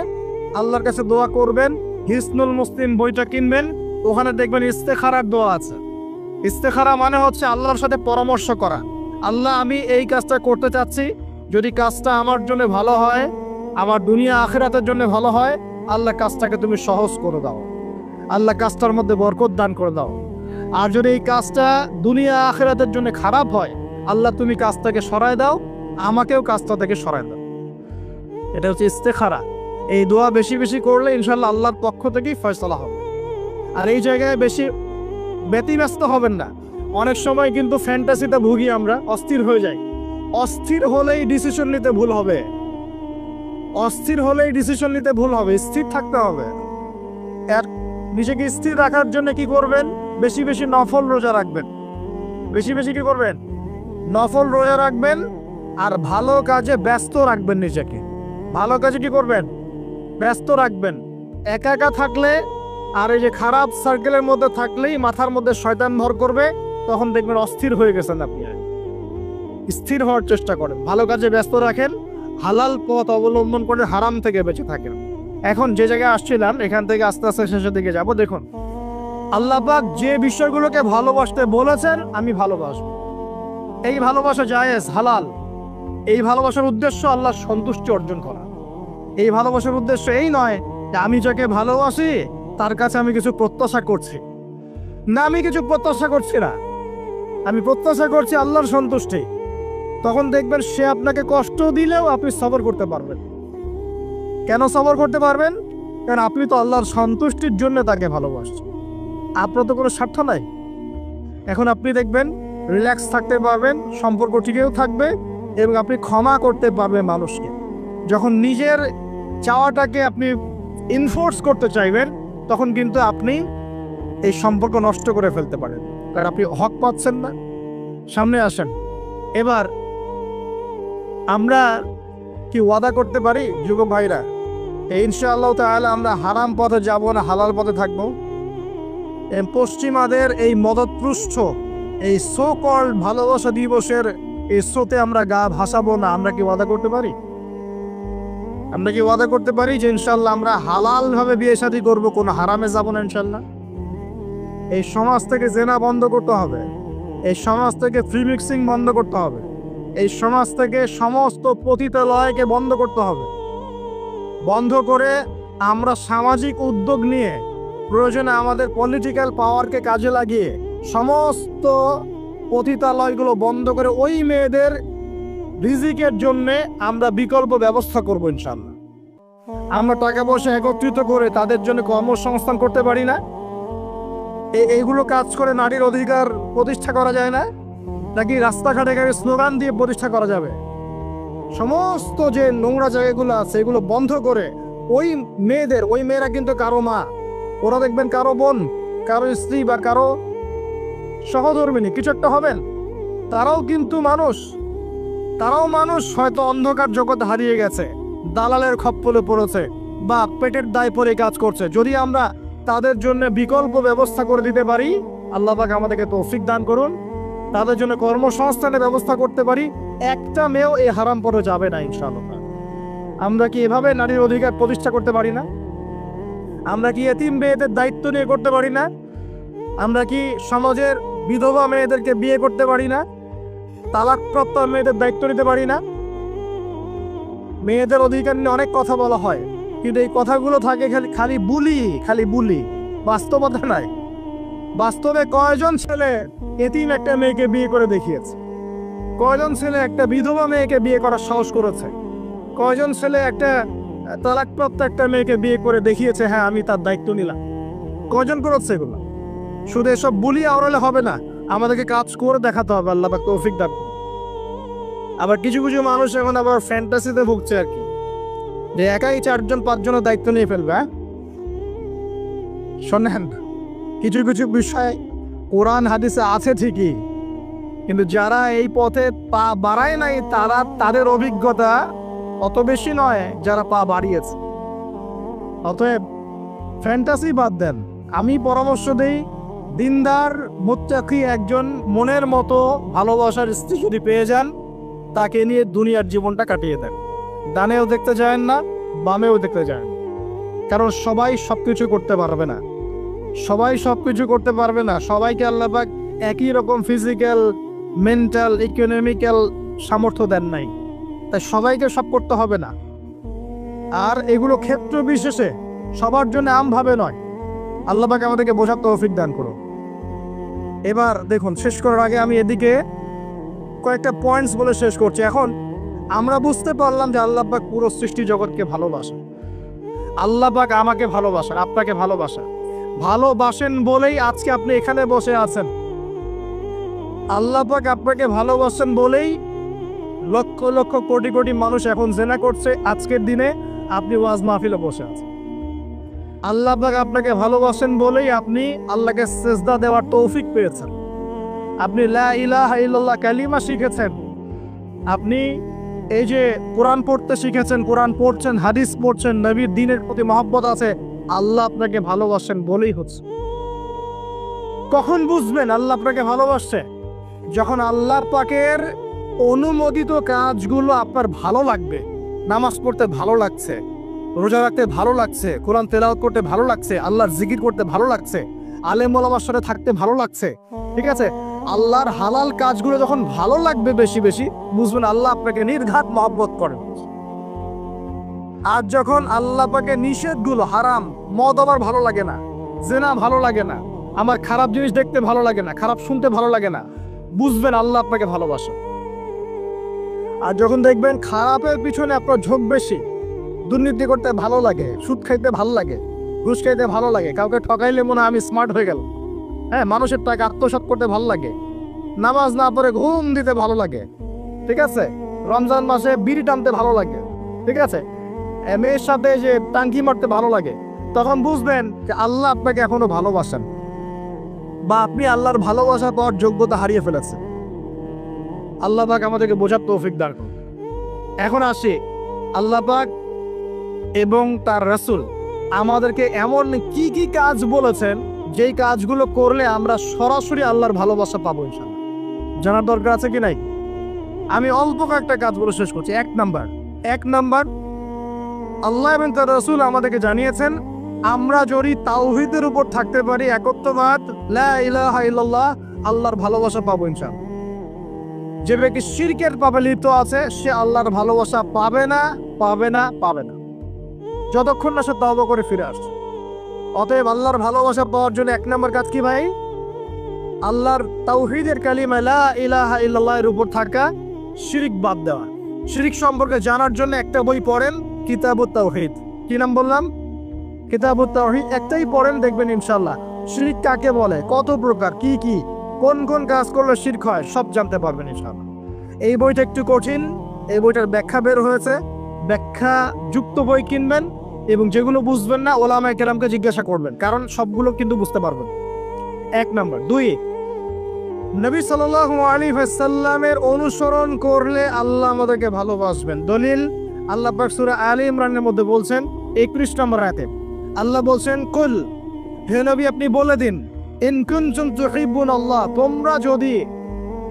আল্লাহর কাছে দোয়া করবেন। হিসনুল মুসলিম বইটা কিনবেন, ওখানে দেখবেন ইস্তেখারার দোয়া আছে। ইস্তেখারা মানে হচ্ছে আল্লাহর সাথে পরামর্শ করা। আল্লাহ আমি এই কাজটা করতে চাচ্ছি, যদি কাজটা আমার জন্য ভালো হয়, আমার দুনিয়া আখিরাতের জন্য ভালো হয়, আল্লাহ কাজটাকে তুমি সহজ করে দাও, আল্লাহ কাজটার মধ্যে বরকত দান করে দাও। আর যদি এই কাজটা দুনিয়া আখিরাতের জন্য খারাপ হয়, আল্লাহ তুমি কাজটাকে সরায় দাও, আমাকেও কাজটা থেকে সরায় দাও। এটা হচ্ছে ইস্তেখারা। এই দোয়া বেশি বেশি করলে ইনশাল্লাহ আল্লাহর পক্ষ থেকেই ফয়সালা হবে। আর এই জায়গায় বেশি ব্যতিব্যস্ত হবেন না। অনেক সময় কিন্তু ফ্যান্টাসিতে ভুগি আমরা, অস্থির হয়ে যাই। অস্থির হলেই ডিসিশন নিতে ভুল হবে, অস্থির হলেই ডিসিশন নিতে ভুল হবে। স্থির থাকতে হবে। আর নিজেকে স্থির রাখার জন্য কি করবেন? বেশি বেশি নফল রোজা রাখবেন। বেশি বেশি কি করবেন? নফল রোজা রাখবেন আর ভালো কাজে ব্যস্ত রাখবেন নিজেকে। ভালো কাজে কি করবেন? ব্যস্ত রাখবেন। একা একা থাকলে আর এই যে খারাপ সার্কেলের মধ্যে থাকলেই মাথার মধ্যে শয়তান ভর করবে, তখন দেখবেন অস্থির হয়ে গেছেন আপনি। স্থির হওয়ার চেষ্টা করেন, ভালো কাজে ব্যস্ত রাখেন, হালাল পথ অবলম্বন করে হারাম থেকে বেঁচে থাকেন। এখন যে জায়গায় আসছিলাম এখান থেকে আস্তে আস্তে শেষের দিকে যাব। দেখুন, আল্লাহ পাক যে বিষয়গুলোকে ভালোবাসতে বলেছেন আমি ভালোবাসবো, এই ভালোবাসা জায়েজ, হালাল। এই ভালোবাসার উদ্দেশ্য আল্লাহর সন্তুষ্টি অর্জন করা। এই ভালোবাসার উদ্দেশ্য এই নয় যে আমি যাকে ভালোবাসি তার কাছে আমি কিছু প্রত্যাশা করছি। না, আমি কিছু প্রত্যাশা করছি না, আমি প্রত্যাশা করছি আল্লাহর সন্তুষ্টি। তখন দেখবেন সে আপনাকে কষ্ট দিলেও আপনি সবর করতে পারবেন। কেন সবর করতে পারবেন? কারণ আপনি তো আল্লাহর সন্তুষ্টির জন্য তাকে ভালোবাসছেন, আপনার তো কোনো স্বার্থ নাই। এখন আপনি দেখবেন রিল্যাক্স থাকতে পারবেন, সম্পর্ক টিকেও থাকবে এবং আপনি ক্ষমা করতে পারবেন মানুষকে। যখন নিজের চাওয়াটাকে আপনি ইনফোর্স করতে চাইবেন তখন কিন্তু আপনি এই সম্পর্ক নষ্ট করে ফেলতে পারেন, কারণ আপনি হক পাচ্ছেন না। সামনে আসেন। এবার আমরা কি ওয়াদা করতে পারি যুবক ভাইরা, ইনশাআল্লাহ তাআলা আমরা হারাম পথে যাব না, হালাল পথে থাকবো? পশ্চিমাদের এই মদতপৃষ্ঠ এই সো কল্ড ভালোবাসা দিবসের এই স্রোতে আমরা গা ভাসাবো না, আমরা কি ওয়াদা করতে পারি? আমরা কি ওয়াদা করতে পারি যে ইনশাআল্লাহ আমরা হালাল ভাবে বিয়ে শাদী করবো, কোনো হারামে যাব না ইনশাআল্লাহ? এই সমাজ থেকে জেনা বন্ধ করতে হবে, এই সমাজ থেকে ফ্রি মিক্সিং বন্ধ করতে হবে, এই সমাজ থেকে সমস্ত পতিতালয়কে বন্ধ করতে হবে। বন্ধ করে আমরা সামাজিক উদ্যোগ নিয়ে প্রয়োজনে আমাদের পলিটিক্যাল পাওয়ারকে কাজে লাগিয়ে সমস্ত পতিতালয়গুলো বন্ধ করে ওই মেয়েদের রিজিকের জন্য আমরা বিকল্প ব্যবস্থা করব ইনশাআল্লাহ। আমরা টাকা পয়সা একত্রিত করে তাদের জন্য কর্মসংস্থান করতে পারি না? এইগুলো কাজ করে নারীর অধিকার প্রতিষ্ঠা করা যায় না? নাকি রাস্তাঘাটে স্লোগান দিয়ে প্রতিষ্ঠা করা যাবে? সমস্ত যে নোংরা জায়গাগুলো আছে এগুলো বন্ধ করে ওই মেয়েদের, ওই মেয়েরা কিন্তু কারো মা, ওরা দেখবেন কারো বোন, কারো স্ত্রী বা কারো সহধর্মিনী কিছু একটা হবেন, তারাও কিন্তু মানুষ, তারাও মানুষ, হয়তো অন্ধকার জগৎ হারিয়ে গেছে, দালালের খপ্পরে পড়েছে বা পেটের দায় পরে কাজ করছে। যদি আমরা তাদের জন্য বিকল্প ব্যবস্থা করে দিতে পারি, আল্লাহ পাক আমাদেরকে তৌফিক দান করুন, তাদের জন্য কর্মসংস্থানের ব্যবস্থা করতে পারি, একটা মেয়েও এই হারাম পথে যাবে না ইনশাআল্লাহ। আমরা কি এভাবে নারীর অধিকার প্রতিষ্ঠা করতে পারি না? আমরা কি এতিম মেয়েদের দায়িত্ব নিয়ে করতে পারি না? আমরা কি সমাজের বিধবা মেয়েদেরকে বিয়ে করতে পারি না? তালাকপ্রাপ্ত মেয়েদের দায়িত্ব নিতে পারি না? মেয়েদের অধিকার নিয়ে অনেক কথা বলা হয়, কিন্তু এই কথাগুলো থাকে খালি বুলি, বাস্তবতা নাই। বাস্তবে কয়জন ছেলে এতিম একটা মেয়েকে বিয়ে করে দেখিয়েছে? কয়জন ছেলে একটা বিধবা মেয়েকে বিয়ে করার সাহস করেছে? কয়জন ছেলে একটা তালাকপ্রাপ্ত একটা মেয়েকে বিয়ে করে দেখিয়েছে হ্যাঁ আমি তার দায়িত্ব নিলাম? কয়জন করেছে এগুলো? শুধু এসব বুলি আওড়ালে হবে না, আমাদেরকে কাজ করে দেখাতে হবে। আল্লাহ পাক তৌফিক দান। আবার কিছু কিছু মানুষ এখন আবার ফ্যান্টাসিতে ভুগছে আর কি, যে একাই 4-5 জনের দায়িত্ব নিয়ে ফেলবে। শোনেন, কিছু কিছু বিষয় কোরআন হাদিসে আছে ঠিকই, কিন্তু যারা এই পথে পা বাড়ায় নাই তাদের অভিজ্ঞতা অত বেশি নয় যারা পা বাড়িয়েছে। অতএব ফ্যান্টাসি বাদ দেন। আমি পরামর্শ দেই, দিনদার মুত্তাকি একজন মনের মতো ভালোবাসার স্ত্রী যদি পেয়ে যান, তাকে নিয়ে দুনিয়ার জীবনটা কাটিয়ে দেন। ডানেও দেখতে যায় না, বামেও দেখতে যায়, কারণ সবাই সবকিছু করতে পারবে না, সবাইকে আল্লাহ পাক একই রকম ফিজিক্যাল, মেন্টাল, ইকোনমিক্যাল সামর্থ্য দেন নাই, তাই সবাইকে সব করতে হবে না। আর এগুলো ক্ষেত্র বিশেষে সবার জন্য আমভাবে নয়। আল্লাহ পাক আমাদেরকে বোঝার তৌফিক দান করুন। এবার দেখুন, শেষ করার আগে আমি এদিকে কয়েকটা পয়েন্টস বলে শেষ করছি। এখন আমরা বুঝতে পারলাম যে আল্লাহ পাক পুরো সৃষ্টি জগৎকে ভালোবাসেন। আল্লাহ পাক আমাকে ভালোবাসেন, আপনাকে ভালোবাসেন বলেই আজকে আপনি এখানে বসে আছেন। আল্লাহ পাক আপনাকে ভালোবাসেন বলেই লক্ষ লক্ষ কোটি কোটি মানুষ এখন জেনা করছে। আজকের দিনে আপনি ওয়াজ মাহফিলে বসে আছেন। আল্লাহ পাক আপনাকে ভালোবাসেন বলেই আপনি আল্লাহকে সিজদা দেওয়ার তৌফিক পেয়েছেন। আপনি লা ইলাহা ইল্লাল্লাহ কালিমা শিখেছেন। আপনি এই যে কোরআন পড়তে শিখেছেন, কোরআন পড়ছেন, হাদিস পড়ছেন, নবীর দ্বীনের প্রতি মহব্বত আছে, আল্লাহ আপনাকে ভালোবাসেন বলেই হচ্ছে। কখন বুঝবেন আল্লাহ আপনাকে ভালোবাসছে? যখন আল্লাহ পাকের অনুমোদিত কাজগুলো আপনার ভালো লাগবে। নামাজ পড়তে ভালো লাগছে, রোজা রাখতে ভালো লাগছে, কোরআন তেলাওয়াত করতে ভালো লাগছে, আল্লাহর জিকির করতে ভালো লাগছে, আলেম ওলামার সাথে থাকতে ভালো লাগছে, ঠিক আছে? আল্লাহর হালাল কাজগুলো যখন ভালো লাগবে বেশি বেশি, বুঝবেন আল্লাহ আপনাকে নির্ঘাত মহব্বত করেন। আর যখন আল্লাহ পাকে নিষেধগুলো, হারাম, মদ আমার ভালো লাগে না, জেনা ভালো লাগে না, আমার খারাপ জিনিস দেখতে ভালো লাগে না, খারাপ শুনতে ভালো লাগে না, বুঝবেন আল্লাহ আপনাকে ভালোবাসে। আর যখন দেখবেন খারাপের পিছনে আপনার ঝোঁক বেশি, দুর্নীতি করতে ভালো লাগে, সুদ খাইতে ভালো লাগে, ঘুষ খাইতে ভালো লাগে, কাউকে ঠকাইলে মনে হয় আমি স্মার্ট হয়ে গেল, হ্যাঁ, মানুষের টাকা আত্মসাৎ করতে ভালো লাগে, নামাজ না পড়ে ঘুম দিতে ভালো লাগে, ঠিক আছে, রমজান মাসে বিড়ি টানতে ভালো লাগে, ঠিক আছে, মেয়ের সাথে যে টাঙ্কি মারতে ভালো লাগে, তখন বুঝবেন যে আল্লাহ আপনাকে এখনো ভালোবাসেন, বা আপনি আল্লাহর ভালোবাসা পাওয়ার যোগ্যতা হারিয়ে ফেলেছেন। আল্লাহ পাক আমাদেরকে বোঝার তৌফিক দান করুন। এখন আসি, আল্লাহ পাক এবং তার রাসূল আমাদেরকে এমন কি কি কাজ বলেছেন যেই কাজগুলো করলে আমরা সরাসরি আল্লাহর ভালোবাসা পাবো ইনশাআল্লাহ। জানার দরকার আছে কি নাই? আমি অল্প কয়েকটা কাজ বলে শেষ করছি। এক নাম্বার, আল্লাহ এবং তার রাসূল আমাদেরকে জানিয়েছেন আমরা যদি তাওহীদের উপর থাকতে পারি, একত্ববাদ, লা ইলাহা ইল্লাল্লাহ, আল্লাহর ভালোবাসা পাবো ইনশাআল্লাহ। যে ব্যক্তি শিরকের পাপে লিপ্ত আছে সে আল্লাহর ভালোবাসা পাবে না, যতক্ষণ না সে তওবা করে ফিরে আসছে। অতএব আল্লাহর ভালোবাসা পাওয়ার জন্য এক নম্বর কাজ কি ভাই? আল্লাহর তাওহীদের কালিমা লা ইলাহা ইল্লাল্লাহ এর উপর থাকা, শিরক বাদ দেওয়া। শিরক সম্পর্কে জানার জন্য একটা বই পড়েন, কিতাবুত তাওহীদ। কি নাম বললাম? কিতাবুত তাওহীদ। একটাই পড়েন, দেখবেন ইনশাআল্লাহ শিরক কাকে বলে, কত প্রকার, কি কি, কোন কোন কাজ করলে শিরক হয়, সব জানতে পারবেন ইনশাআল্লাহ। এই বইটা একটু কঠিন, এই বইটার ব্যাখ্যা বের হয়েছে, ব্যাখ্যা যুক্ত বই কিনবেন এবং যেগুলো বুঝবেন না ওলামায়ে কেরামকে জিজ্ঞাসা করবেন, কারণ সবগুলো কিন্তু বুঝতে পারবেন। এক নাম্বার। দুই, নবী সাল্লাল্লাহু আলাইহি ওয়াসাল্লামের অনুসরণ করলে আল্লাহ আমাদেরকে ভালোবাসবেন। দলিল, আল্লাহ পাক সূরা আলে ইমরানের মধ্যে বলছেন 21 নম্বর আয়াতে আল্লাহ বলছেন, কুল, হে নবী আপনি বলে দিন, ইন কুনতুম তুহিব্বুনাল্লাহ, তোমরা যদি,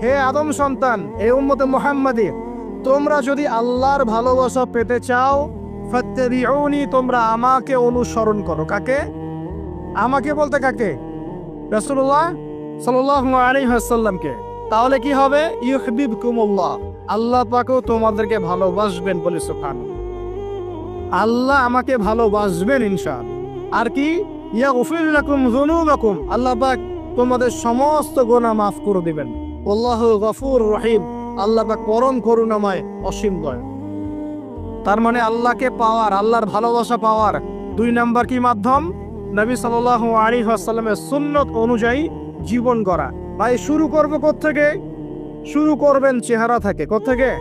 হে আদম সন্তান, হে উম্মতে মুহাম্মাদী, তোমরা যদি আল্লাহর ভালোবাসা পেতে চাও, ফাত্তাবিউনি, তোমরা আমাকে অনুসরণ করো। কাকে? আমাকে বলতে কাকে? রাসূলুল্লাহ সাল্লাল্লাহু আলাইহি ওয়াসাল্লামকে। তাহলে কি হবে? ইউহিব্বুকুমুল্লাহ, আল্লাহ পাকও তোমাদেরকে ভালোবাসবেন বলে সুবহানাল্লাহ। আল্লাহ আমাকে ভালোবাসবেন ইনশাআল্লাহ। আর কি? ইয়াগফির লাকুম যুনুবাকুম, আল্লাহ পাক তোমাদের সমস্ত গুনাহ মাফ করে দিবেন। আল্লাহু গফুর রহিম, আল্লাহ পাক পরম করুণাময়, অসীম দয়ালু। তার মানে আল্লাহকে পাওয়ার, আল্লাহর ভালোবাসা পাওয়ার দুই নাম্বার কি মাধ্যম? নবী সাল্লাল্লাহু আলাইহি ওয়াসাল্লামের সুন্নত অনুযায়ী জীবন গড়া। ভাই শুরু করব কোত্থেকে? শুরু করবেন চেহারা থেকে। কোত্থেকে?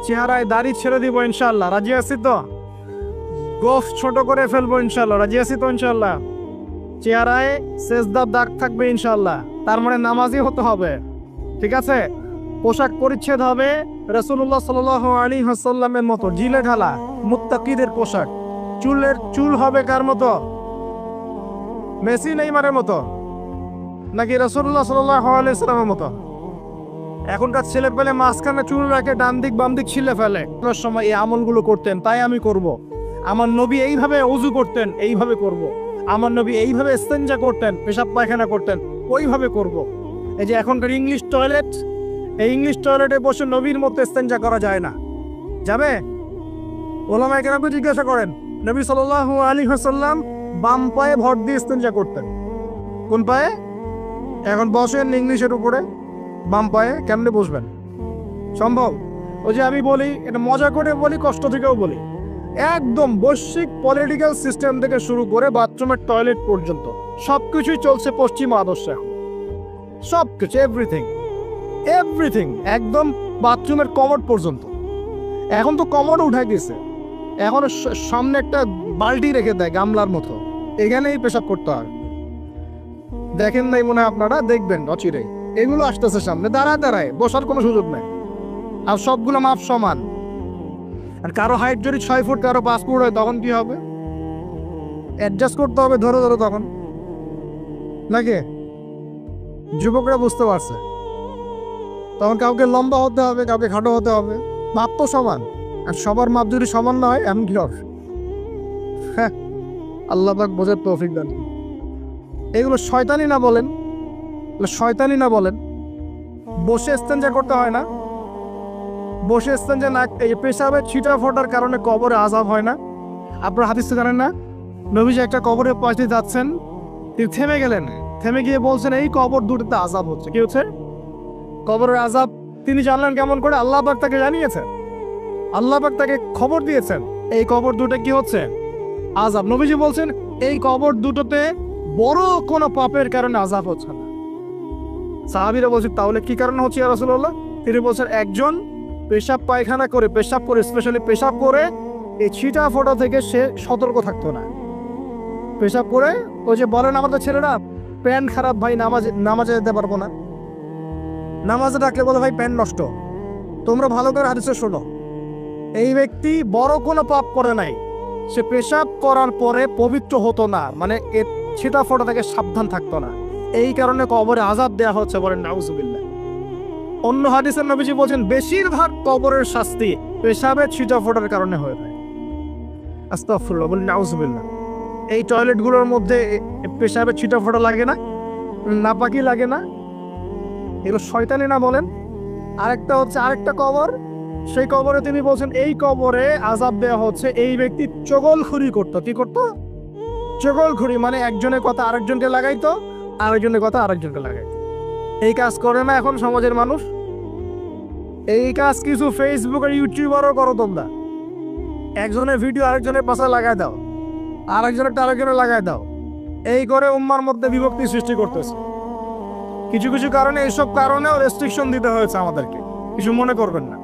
চেহারায় দাড়ি ছেড়ে দিব ইনশাআল্লাহ। রাজি আছি তো? গোফ ছোট করে ফেলবো ইনশাআল্লাহ। রাজি আছি তো ইনশাআল্লাহ? চেহারায় সেজদার দাগ থাকবে ইনশাআল্লাহ। তার মানে নামাজি হতে হবে, ঠিক আছে? পোশাক পরিচ্ছেদ হবে রাসূলুল্লাহ সাল্লাল্লাহু আলাইহি ওয়াসাল্লামের মতো, ঢিলে ঢালা মুত্তাকিদের পোশাক। চুল হবে কার মতো? মেসি নেইমারের মতো, নাকি রাসূলুল্লাহ সাল্লাল্লাহু আলাইহি ওয়াসাল্লামের মতো? এখনকার ছেলে পেলে মাঝখানে চুল রাখে, ডান দিক বাম দিক ছিলে ফেলে। কোন সময় এই আমলগুলো করতেন, তাই আমি করব। আমার নবী এইভাবে ওযু করতেন, এইভাবে করব। আমার নবী এইভাবে ইস্তেঞ্জা করতেন, পেশাব পায়খানা করতেন, ওইভাবে করব। এই যে এখনকার ইংলিশ টয়লেট, এই ইংলিশ টয়লেটে বসে নবীর মতো ইস্তেঞ্জা করা যায় না। যাবে? ওলামায়ে কেরামকে জিজ্ঞাসা করেন, নবী সাল্লাল্লাহু আলাইহি ওয়াসাল্লাম বাম পায়ে ভর দিয়ে ইস্তেঞ্জা করতেন। কোন পায়ে? এখন বসেন ইংলিশের উপরে, বাম পায়ে কেমনে বসবেন? সম্ভব? ওই যে আমি বলি, এটা মজা করে বলি, কষ্ট থেকেও বলি, একদম বৈশ্বিক পলিটিক্যাল সিস্টেম থেকে শুরু করে বাথরুমের টয়লেট পর্যন্ত সবকিছুই চলছে পশ্চিমা আদর্শে। সবকিছু, এভরিথিং, একদম বাথরুমের কমোড পর্যন্ত। এখন তো কমোড উঠে গেছে, এখন সামনে একটা বালতি রেখে দেয় গামলার মতো, এখানেই পেশাব করতে হয়। দেখেন নাই মনে হয় আপনারা? দেখবেন অচিরেই এগুলো আসতেছে সামনে, দাঁড়ায় বসার কোনো সুযোগ নেই। আর সবগুলো মাপ সমান, আর কারো হাইট যদি 6 ফুট, কারো 5 ফুট হয়, তখন কি হবে? অ্যাডজাস্ট করতে হবে ধরে ধরে তখন, নাকি? যুবকরা বুঝতে পারছে, তখন কাউকে লম্বা হতে হবে, কাউকে খাটো হতে হবে। মাপ তো সমান, আর সবার মাপ যদি সমান না হয় এমন কি হবে? হ্যাঁ, আল্লাহ পাক বোঝার তৌফিক দান। এগুলো শয়তানি না বলেন? শয়তানি না বলেন? বসে ইস্তেঞ্জা করতে হয় না? বসে ইস্তেঞ্জা না, এই পেশাবে ছিটা ফোটার কারণে কবরে আযাব হয় না? আপনারা হাদিসে জানেন না? নবীজি একটা কবরে পৌঁছে যাচ্ছেন, তিনি থেমে গেলেন, থেমে গিয়ে বলছেন এই কবর দুটোতে আযাব হচ্ছে। কি হচ্ছে? কবরের আযাব। তিনি জানলেন কেমন করে? আল্লাহ পাক তাকে জানিয়েছেন, আল্লাহ পাক তাকে খবর দিয়েছেন এই কবর দুটো কি হচ্ছে? আযাব। নবীজি বলছেন এই কবর দুটোতে বড় কোনো পাপের কারণে আযাব হচ্ছে না। সাহাবীরা বলছেন তাহলে কি কারণে হচ্ছে ইয়া রাসূলুল্লাহ? তিনি বলছেন একজন পেশাব পায়খানা করে, স্পেশালি পেশাব করে এই ছিটা ফোটা থেকে সে সতর্ক থাকতো না। পেশাব করে ওই যে বলেন আমাদের ছেলেরা, প্যান্ট খারাপ ভাই, নামাজে যেতে পারবো না, নামাজে ডাকলে বলে ভাই প্যান্ট নষ্ট। তোমরা ভালো করে হাদিসে শোনো, এই ব্যক্তি বড় কোনো পাপ করে নাই, সে পেশাব করার পরে পবিত্র হতো না, মানে এ ছিটা ফোটা থেকে সাবধান থাকতো না, এই কারণে কবরে আযাব দেয়া হচ্ছে। বলেন নাউজুবিল্লাহ। অন্য হাদিসের নবীজি বলছেন বেশিরভাগ কবরের শাস্তি পেশাবে ছিটা ফোটার কারণে হয়ে থাকে। আস্তাগফিরুল্লাহ, বলেন নাউজুবিল্লাহ। এই টয়লেটগুলোর মধ্যে পেশাবে ছিটা ফোটা লাগে না, নাপাকি লাগে না? এগুলো শয়তানি না বলেন? আরেকটা হচ্ছে আরেকটা কবর, সেই কবরে তিনি বলছেন এই কবরে আযাব দেওয়া হচ্ছে এই ব্যক্তি চগলখুরি করতো। কি করতো? চগলখুরি, মানে একজনের কথা আরেকজনকে লাগাইতো, আরেকজনের কথা আরেকজনকে লাগাইতো। এই কাজ করে না এখন সমাজের মানুষ? এই কাজ কিছু ফেসবুক আর ইউটিউবারও করো তোমরা। একজনের ভিডিও আরেকজনের পাশে লাগাই দাও, আরেকজনেরটা আরেকজনে লাগাই দাও, এই করে উম্মার মধ্যে বিভক্তি সৃষ্টি করতেছে। কিছু কিছু কারণে, এইসব কারণেও রেস্ট্রিকশন দিতে হয়েছে আমাদেরকে, কিছু মনে করবেন না।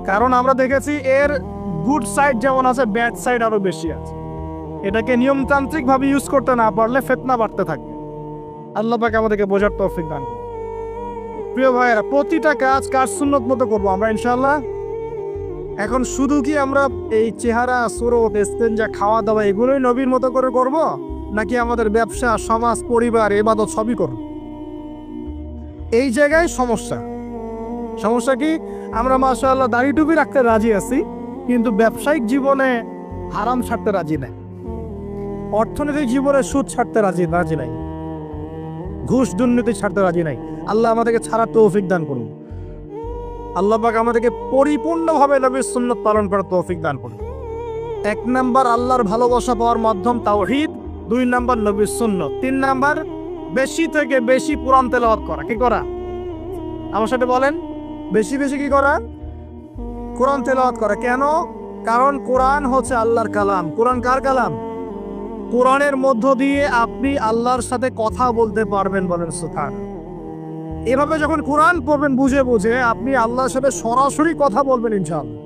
কারণ আমরা দেখেছি এর গুড সাইড যেমন আছে, ব্যাড সাইড আরো বেশি আছে। এটাকে নিয়মতান্ত্রিকভাবে ইউজ করতে না পারলে ফিতনা বাড়তে থাকবে। আল্লাহ পাক আমাদেরকে বোঝার তৌফিক দান করুন। প্রিয় ভাইয়েরা, প্রতিটা কাজ সুন্নত মতো করবো আমরা ইনশাআল্লাহ। এখন শুধু কি আমরা এই চেহারা, সুরত, ইস্তেঞ্জা, খাওয়া দাওয়া এগুলোই নবীর মতো করে করব, নাকি আমাদের ব্যবসা, সমাজ, পরিবার, ইবাদত সবই করব? এই জায়গায় সমস্যা কি? আমরা মাশাআল্লাহ দাড়ি টুপি রাখতে রাজি আছি, কিন্তু ব্যবসায়িক জীবনে হারাম ছাড়তে রাজি নাই, অর্থনৈতিক জীবনে সুদ ছাড়তে রাজি নাই, ঘুষ দুর্নীতি ছাড়তে রাজি নাই। আল্লাহ আমাদেরকে ছাড়ার তৌফিক দান করুন। আল্লাহ পাক আমাদেরকে পরিপূর্ণভাবে নবীর সুন্নাত পালন করার তৌফিক দান করুন। 1 নাম্বার আল্লাহর ভালোবাসা পাওয়ার মাধ্যম তাওহীদ, 2 নাম্বার নবীর সুন্নাত, 3 নাম্বার বেশি থেকে বেশি কোরআন তেলাওয়াত করা। কি করা? আমার সাথে বলেন, বেশি বেশি কি করা? কোরআন তেলাওয়াত করা। কেন? কারণ কোরআন হচ্ছে আল্লাহর কালাম। কোরআন কার কালাম? কোরআনের মধ্য দিয়ে আপনি আল্লাহর সাথে কথা বলতে পারবেন। বলেন সুবহানাল্লাহ। এভাবে যখন কোরআন পড়বেন বুঝে বুঝে, আপনি আল্লাহর সাথে সরাসরি কথা বলবেন ইনশাআল্লাহ।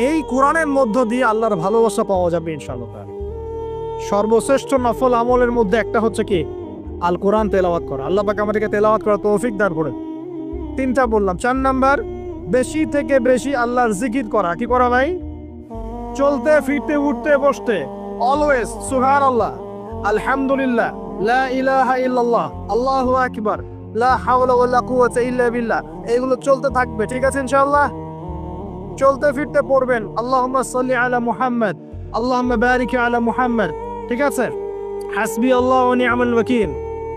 এই কোরআনের মধ্য দিয়ে আল্লাহর ভালোবাসা পাওয়া যাবে ইনশাআল্লাহ। সর্বশ্রেষ্ঠ নফল আমলের মধ্যে একটা হচ্ছে কি? আল কোরআন তেলাওয়াত করা। আল্লাহ পাক আমাদেরকে তেলাওয়াত করার তৌফিক দান করেন। 3টা বললাম। 4 নাম্বার, বেশি থেকে বেশি আল্লাহর জিকির করা। কি করা ভাই? চলতে ফিরতে উঠতে বসতে অলওয়েজ সুবহানাল্লাহ, আলহামদুলিল্লাহ, লা ইলাহা ইল্লাল্লাহ, আল্লাহু আকবার, লা হাওলা ওয়ালা কুওয়াতা ইল্লা বিল্লাহ, এগুলো চলতে থাকবে। ঠিক আছে ইনশাআল্লাহ? চলতে ফিরতে পড়বেন আল্লাহুম্মা সাল্লি আলা মুহাম্মদ, আল্লাহুম্মা বারিক আলা মুহাম্মদ। ঠিক আছে? হাসবি আল্লাহ ওয়া নি'মাল ওয়াকিল,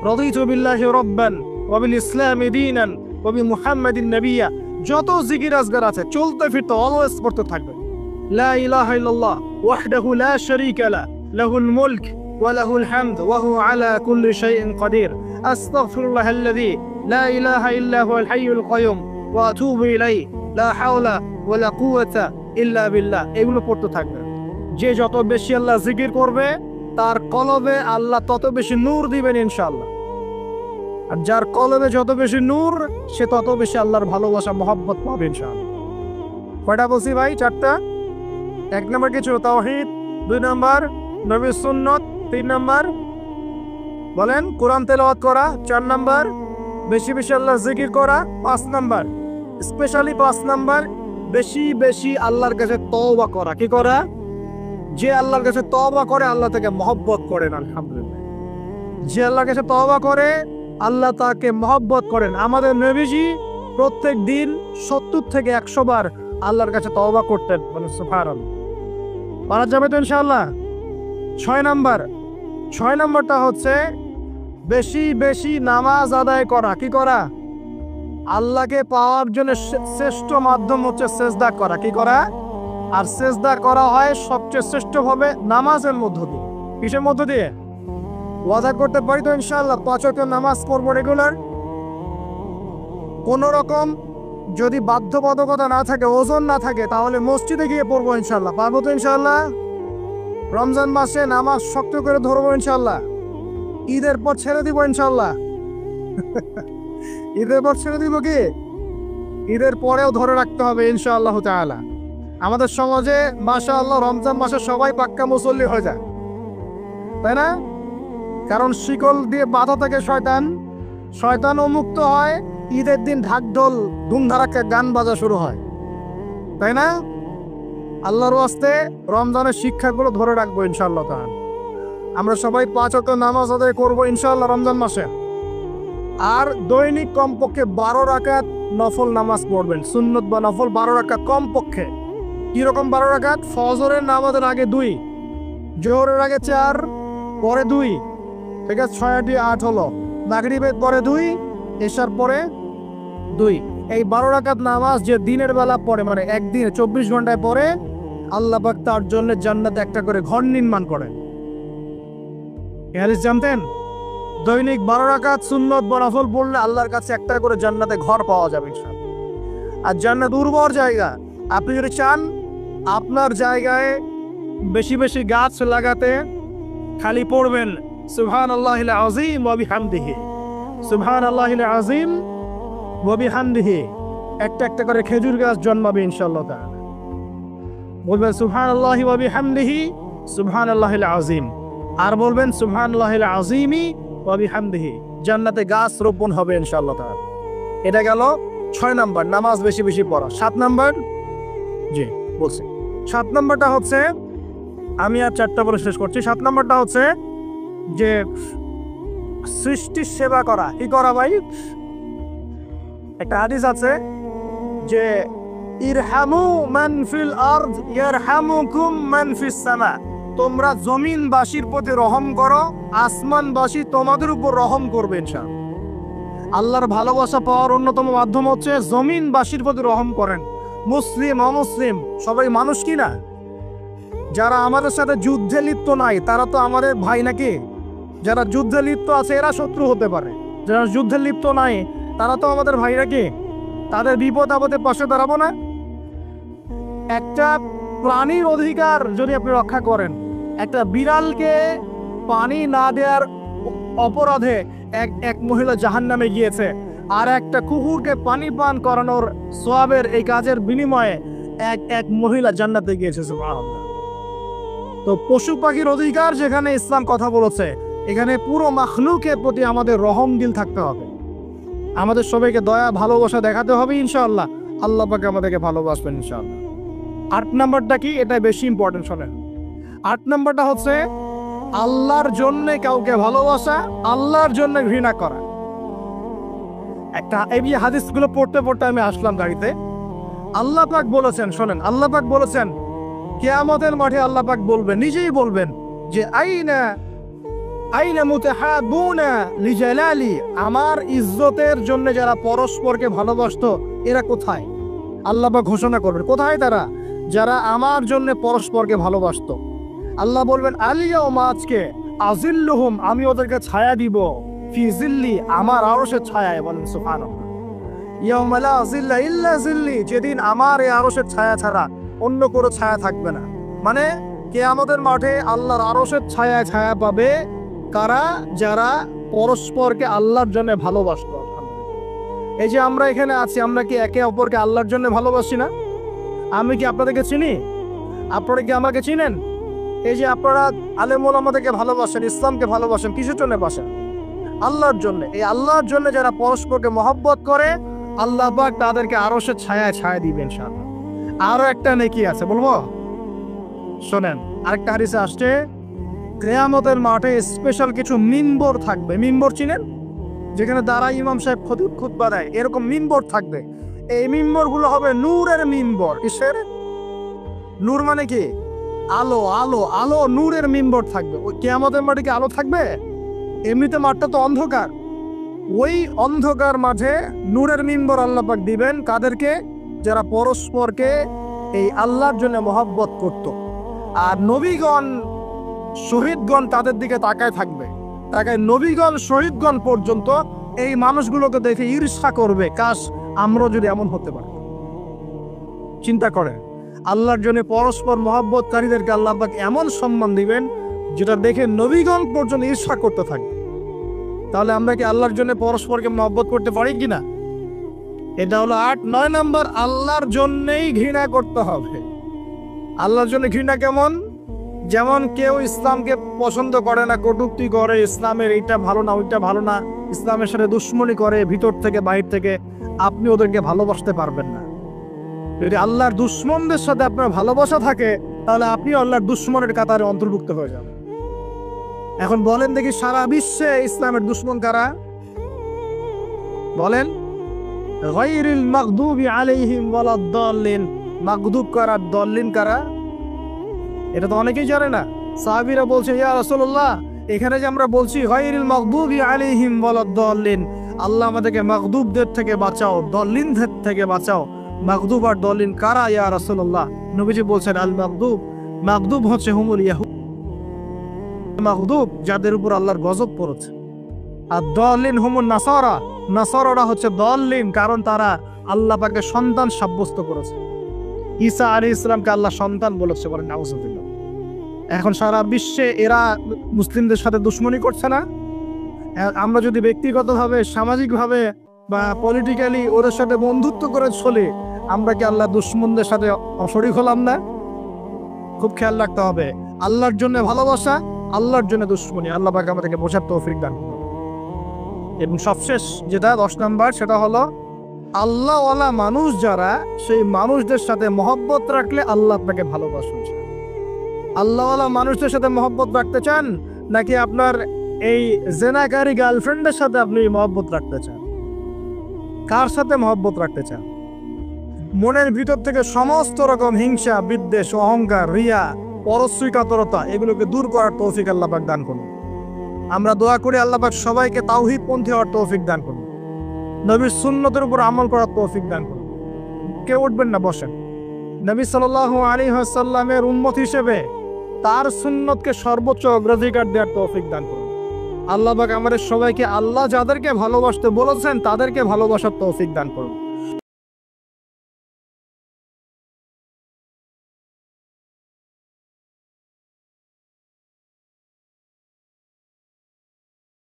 রাদিতু বিল্লাহি রাব্বান ওয়া বিল ইসলামি দীনান ওয়া বি মুহাম্মাদিন নাবিয়্যা। যত জিকির আজগার আছে চলতে ফিরতে অলওয়েজ পড়তে থাকবে। লা ইলাহা ইল্লাল্লাহ ওয়াহদাহু লা শারীকা লা, লাহুল মুলক ওয়া লাহুল হামদ ওয়া হুয়া আলা কুল্লি শাইইন কাদির। আস্তাগফিরুল্লাহাল্লাযী লা ইলাহা ইল্লা হুয়াল হাইয়ুল কাইয়ুম ওয়া আতুবু ইলাইহি, লা হাওলা ওয়া লা কুওয়াতা ইল্লা বিল্লাহ। এগুলো পড়তে থাকবে। যে যত বেশি আল্লাহ জিকির করবে, তার কলবে আল্লাহ তত বেশি নূর দিবেন ইনশাআল্লাহ। আর যার কলবে যত বেশি নূর, সে তত বেশি আল্লাহর ভালোবাসা, মহব্বত পাবে ইনশাআল্লাহ। কয়টা বলছি ভাই? 4টা। 1 নাম্বার কিছু তাওহীদ, 2 নাম্বার নবীর সুন্নাত, 3 নাম্বার বলেন কোরআন তেলাওয়াত করা, 4 নাম্বার বেশি বেশি আল্লাহর জিকির করা, 5 নাম্বার স্পেশালি 5 নাম্বার বেশি বেশি আল্লাহর কাছে তওবা করা। কি করা? যে আল্লাহর কাছে তওবা করে আল্লাহ তাকে মহব্বত করেন। আলহামদুলিল্লাহ, যে আল্লাহর কাছে তওবা করে আল্লাহ তাকে মহব্বত করেন। আমাদের নবীজি প্রত্যেক দিন 70 থেকে 100 বার আল্লাহর কাছে তওবা করতেন। সুবহানাল্লাহ। পারা যাবে তো ইনশাআল্লাহ। 6 নম্বরটা হচ্ছে বেশি বেশি নামাজ আদায় করা। কি করা? আল্লাহকে পাওয়ার জন্য শ্রেষ্ঠ মাধ্যম হচ্ছে সেজদা করা। কি করা? আর সেজদা করা হয় সবচেয়ে শ্রেষ্ঠভাবে নামাজের মধ্য দিয়ে। কিসের মধ্য দিয়ে? ওয়াদা করতে পারি তো ইনশাআল্লাহ 5 ওয়াক্ত নামাজ পড়বো রেগুলার। কোন রকম যদি বাধ্যবাধকতা না থাকে, ওজন না থাকে, তাহলে মসজিদে গিয়ে পড়বো ইনশাআল্লাহ। পারবো তো ইনশাআল্লাহ। রমজান মাসে নামাজ শক্ত করে ধরবো ইনশাআল্লাহ। ঈদের পর ছেড়ে দিব ইনশাআল্লাহ। ঈদের পর ছেড়ে দিব কি? ঈদের পরেও ধরে রাখতে হবে ইনশাআল্লাহ তাআলা। আমাদের সমাজে মাশাআল্লাহ রমজান মাসে সবাই পাক্কা মুসল্লি হয়ে যায়, তাই না? কারণ শিকল দিয়ে বাধা থাকে শয়তানও মুক্ত হয়। ঈদের দিন ঢাকঢোল ধুমধারাক্কা গান বাজা শুরু হয়, তাই না? আল্লাহর ওয়াস্তে রমজানের শিক্ষাগুলো ধরে রাখবো ইনশাআল্লাহ তাআলা। আমরা সবাই 5 ওয়াক্ত নামাজ আদায় করবো ইনশাআল্লাহ রমজান মাসে। আর দৈনিক কমপক্ষে 12 রাকাত নফল নামাজ পড়বেন। সুন্নত বা নফল 12 রাকাত কমপক্ষে। কিরকম 12 রাকাত? ফজরের নামাজের আগে 2, জোহরের আগে 4, পরে 2, ঠিক আছে? 6 আর 2 8 হলো। মাগরিবের পরে 2, এশার পরে 2। এই 12 রাকাত নামাজ যে দিনের বেলা পড়ে, মানে একদিনে 24 ঘন্টায় পড়ে, আল্লাহ পাক তার জন্য জান্নাতে একটা করে ঘর নির্মাণ করেন। এই হাদিস জানতেন? দৈনিক 12 রাকাত সুন্নত বা নফল পড়লে আল্লাহর কাছে একটা করে জান্নাতে ঘর পাওয়া যাবে ইনশাআল্লাহ। আর জান্নাত উর্বর জায়গা। আপনি যদি চান আপনার জায়গায় বেশি বেশি গাছ লাগাতে, খালি পড়বেন সুবহানাল্লাহিল আযীম ওয়া বিহামদিহি, সুবহানাল্লাহিল আযীম ওয়া বিহামদিহি। একটা একটা করে খেজুর গাছ জন্মাবে ইনশাআল্লাহ তাআলা। বলবেন সুবহানাল্লাহি ওয়া বিহামদিহি সুবহানাল্লাহিল আযীম। আর বলবেন সুবহানাল্লাহিল আযীমি ওয়া বিহামদিহি। জান্নাতে গাছ রোপণ হবে ইনশাআল্লাহ তাআলা। এটা গেল 6 নাম্বার, নামাজ বেশি বেশি পড়া। 7 নাম্বার, জি বলছি, 7 নাম্বারটা হচ্ছে, আমি আর 4টা বলে শেষ করছি। 7 নাম্বারটা হচ্ছে যে সৃষ্টির সেবা করা। কি করা ভাই? একটা হাদিস আছে যে ইরহামু মান ফিল আরদ ইয়ারহামুকুম মান ফিস সামা। তোমরা জমিনবাসীর প্রতি রহম করো, আসমানবাসী তোমাদের উপর রহম করবে ইনশাআল্লাহ। আল্লাহর ভালোবাসা পাওয়ার অন্যতম মাধ্যম হচ্ছে জমিনবাসীর প্রতি রহম করেন। মুসলিম অমুসলিম সবাই মানুষ কি না? যারা আমাদের সাথে যুদ্ধে লিপ্ত নাই তারা তো আমাদের ভাই নাকি? যারা যুদ্ধে লিপ্ত আছে এরা শত্রু হতে পারে, যারা যুদ্ধে লিপ্ত নাই তারা তো আমাদের ভাই নাকি? তাদের বিপদ আপদে পাশে দাঁড়াবো না? একটা প্রাণীর অধিকার যদি আপনি রক্ষা করেন, একটা বিড়ালকে পানি না দেওয়ার অপরাধে এক মহিলা জাহান্নামে গিয়েছে, আর একটা কুকুরকে পানি পান করানোর সওয়াবের এই কাজের বিনিময়ে এক মহিলা জান্নাতে গিয়েছে। সুবহানাল্লাহ। তো পশু পাখির অধিকার যেখানে ইসলাম কথা বলেছে, এখানে পুরো মাখলুকের প্রতি আমাদের রহম দিল থাকতে হবে। আমাদের সবাইকে দয়া ভালোবাসা দেখাতে হবে ইনশাআল্লাহ। আল্লাহ পাক আমাদেরকে ভালোবাসবেন ইনশাআল্লাহ। 8 নাম্বারটা কি? এটা বেশি ইম্পর্টেন্ট। শোনেন, 8 নাম্বারটা হচ্ছে আল্লাহর জন্য কাউকে ভালোবাসা, আল্লাহর জন্য ঘৃণা করা। একটা এই হাদিসগুলো পড়তে পড়তে আমি আসলাম গাড়িতে। আল্লাহ পাক বলেছেন, শোনেন, আল্লাহ পাক বলেছেন কিয়ামতের মাঠে আল্লাহ পাক বলবেন, নিজেই বলবেন যে আইনা মুতাহাবুনা লিজালালি। আমার ইজ্জতের জন্য যারা পরস্পরকে ভালোবাসতো এরা কোথায়? আল্লাহ পাক ঘোষণা করবেন কোথায় তারা? যারা আমার জন্য পরস্পরকে ভালোবাসতো। আল্লাহ বলবেন আলিয়াউমা, আজকে, আজিল্লুহুম, আমি ওদেরকে ছায়া দিব, ফি জিল্লি, আমার আরশের ছায়ায়। বলেন সুবহানাল্লাহ। ইয়াউমা লা জিল্লা ইল্লা জিল্লি, যেদিন আমার এই আরশের ছায়া ছাড়া অন্য কোনো ছায়া থাকবে না। মানে কিয়ামতের মাঠে আল্লাহর আরশের ছায়ায় ছায়া পাবে কারা? যারা পরস্পরকে আল্লাহর জন্য ভালোবাসতো। এই যে আমরা এখানে আছি, আমরা কি একে অপরকে আল্লাহর জন্য ভালোবাসি না? আমি কি আপনাদেরকে চিনি? আপনারা কি আমাকে চিনেন? এই যে আপনারা আলেম ওলামাদেরকে ভালোবাসেন, ইসলামকে ভালোবাসেন, কিসের জন্য বাসেন? আল্লাহর জন্য। এই আল্লাহর জন্য যারা পরস্পরকে মহব্বত করে, আল্লাহ পাক তাদেরকে আরশের ছায়ায় ছায়া দিবেন ইনশাআল্লাহ। আরো একটা নেকি আছে, বলবো? শোনেন, আরেকটা হাদিসে আসছে কিয়ামতের মাঠে স্পেশাল কিছু মিম্বর থাকবে। মিম্বর চিনেন? যেখানে দাঁড়ায় ইমাম সাহেব খুতবা দেয়, এরকম মিম্বর থাকবে। এই মিম্বর গুলো হবে নূরের মিম্বর। কিসের নূর? মানে কি? আলো, আলো, আলো, নূরের মিম্বর থাকবে। ওই কিয়ামতের মাঠে কি আলো থাকবে? এমনিতে মাঠটা তো অন্ধকার। ওই অন্ধকার মাঝে নূরের মিম্বর আল্লাহ পাক দিবেন কাদেরকে? যারা পরস্পরকে এই আল্লাহর জন্য মহব্বত করত। আর নবীগণ, শহীদগণ তাদের দিকে তাকায় থাকবে। তাকায় নবীগণ, শহীদগণ পর্যন্ত এই মানুষগুলোকে দেখে ঈর্ষা করবে, কাশ আমরা যদি এমন হতে পারি। চিন্তা করেন, আল্লাহর জন্য পরস্পর মহব্বতকারীদেরকে আল্লাহ পাক এমন সম্মান দিবেন যেটা দেখে নবীগণ পর্যন্ত ঈর্ষা করতে থাকবে। তাহলে আমরা কি আল্লাহর জন্য পরস্পরকে মহব্বত করতে পারি কিনা? এটা হলো 8-9 নম্বর। আল্লাহর জন্যই ঘৃণা করতে হবে। আল্লাহর জন্য ঘৃণা কেমন? যেমন কেউ ইসলামকে পছন্দ করে না, কটূক্তি করে, ইসলামের এইটা ভালো না, ওইটা ভালো না, ইসলামের সাথে দুশ্মনী করে ভিতর থেকে বাহির থেকে, আপনি ওদেরকে ভালোবাসতে পারবেন না। যদি আল্লাহর দুশ্মনদের সাথে আপনার ভালোবাসা থাকে, তাহলে আপনি আল্লাহর দুশ্মনের কাতারে অন্তর্ভুক্ত হয়ে যাবেন। এখন বলেন দেখি, সারা বিশ্বে ইসলামের দুশ্মন কারা? বলেন। গায়রিল মাগদুবি আলাইহিম ওয়ালাদ-দাল্লিন। মাগদুব কারা, দল্লিন কারা? এটা তো অনেকেই জানে না। সাহাবীরা বলছে, ইয়া রাসূলুল্লাহ, এখানে যে আমরা বলছি গায়রিল মাগদুবি আলাইহিম ওয়ালাদ-দাল্লিন, আল্লাহ আমাদেরকে মাগদুবদের থেকে বাঁচাও, দল্লিনদের থেকে বাঁচাও। মাগদুব আর দল্লিন কারা ইয়া রাসূলুল্লাহ? নবীজি বলছেন, আল মাগদুব, মাগদুব হচ্ছে হুমুল ইয়াহুদ, মাগদুব যাদের উপর আল্লাহর গজব পড়েছে। আর দল্লিন হুমুন নাসারা, নাসারারা হচ্ছে দল্লিন, কারণ তারা আল্লাহ পাকে সন্তান সাব্যস্ত করেছে। ঈসা আলাইহিস সালামকে আল্লাহ সন্তান বলেছে, বলেন নাউযুবিল্লাহ। এখন সারা বিশ্বে এরা মুসলিমদের সাথে দুশ্মনী করছে না? আমরা যদি ব্যক্তিগতভাবে, সামাজিকভাবে বা পলিটিক্যালি ওদের সাথে বন্ধুত্ব করে চলি, আমরা কি আল্লাহ দুশ্মনদের সাথে অশরিক হলাম না? খুব খেয়াল রাখতে হবে। আল্লাহর জন্য ভালোবাসা, আল্লাহর জন্য দুশ্মনী, আল্লাহ পাক আমাদেরকে বোঝার তৌফিক দান করুন। এবং সবশেষ যেটা 10 নাম্বার, সেটা হলো আল্লাহওয়ালা মানুষ যারা, সেই মানুষদের সাথে মহব্বত রাখলে আল্লাহ আপনাকে ভালোবাসুন। আল্লাহওয়ালা মানুষদের সাথে মহব্বত রাখতে চান, নাকি আপনার এই জেনাকারী গার্লফ্রেন্ডের সাথে আপনি মহব্বত রাখতে চান? কার সাথে মহব্বত রাখতে চান? মনের ভিতর থেকে সমস্ত রকম হিংসা, বিদ্বেষ, অহংকার, রিয়া, পরশ্রীকাতরতা, এগুলোকে দূর করার তৌফিক আল্লাহ পাক দান করুন। আমরা দোয়া করি আল্লাহ পাক সবাইকে তাওহীদপন্থী হওয়ার তৌফিক দান করুন, নবীর সুন্নতের উপর আমল করার তৌফিক দান করুন। কেউ উঠবেন না, বসেন। নবী সাল্লাল্লাহু আলাইহি ওয়াসাল্লামের উম্মত হিসেবে তার সুন্নতকে সর্বোচ্চ অগ্রাধিকার দেওয়ার তৌফিক দান করুন। আল্লাহ পাক আমাদের সবাইকে আল্লাহ যাদেরকে ভালোবাসতে বলেছেন তাদেরকে ভালোবাসার তৌফিক দান করুন।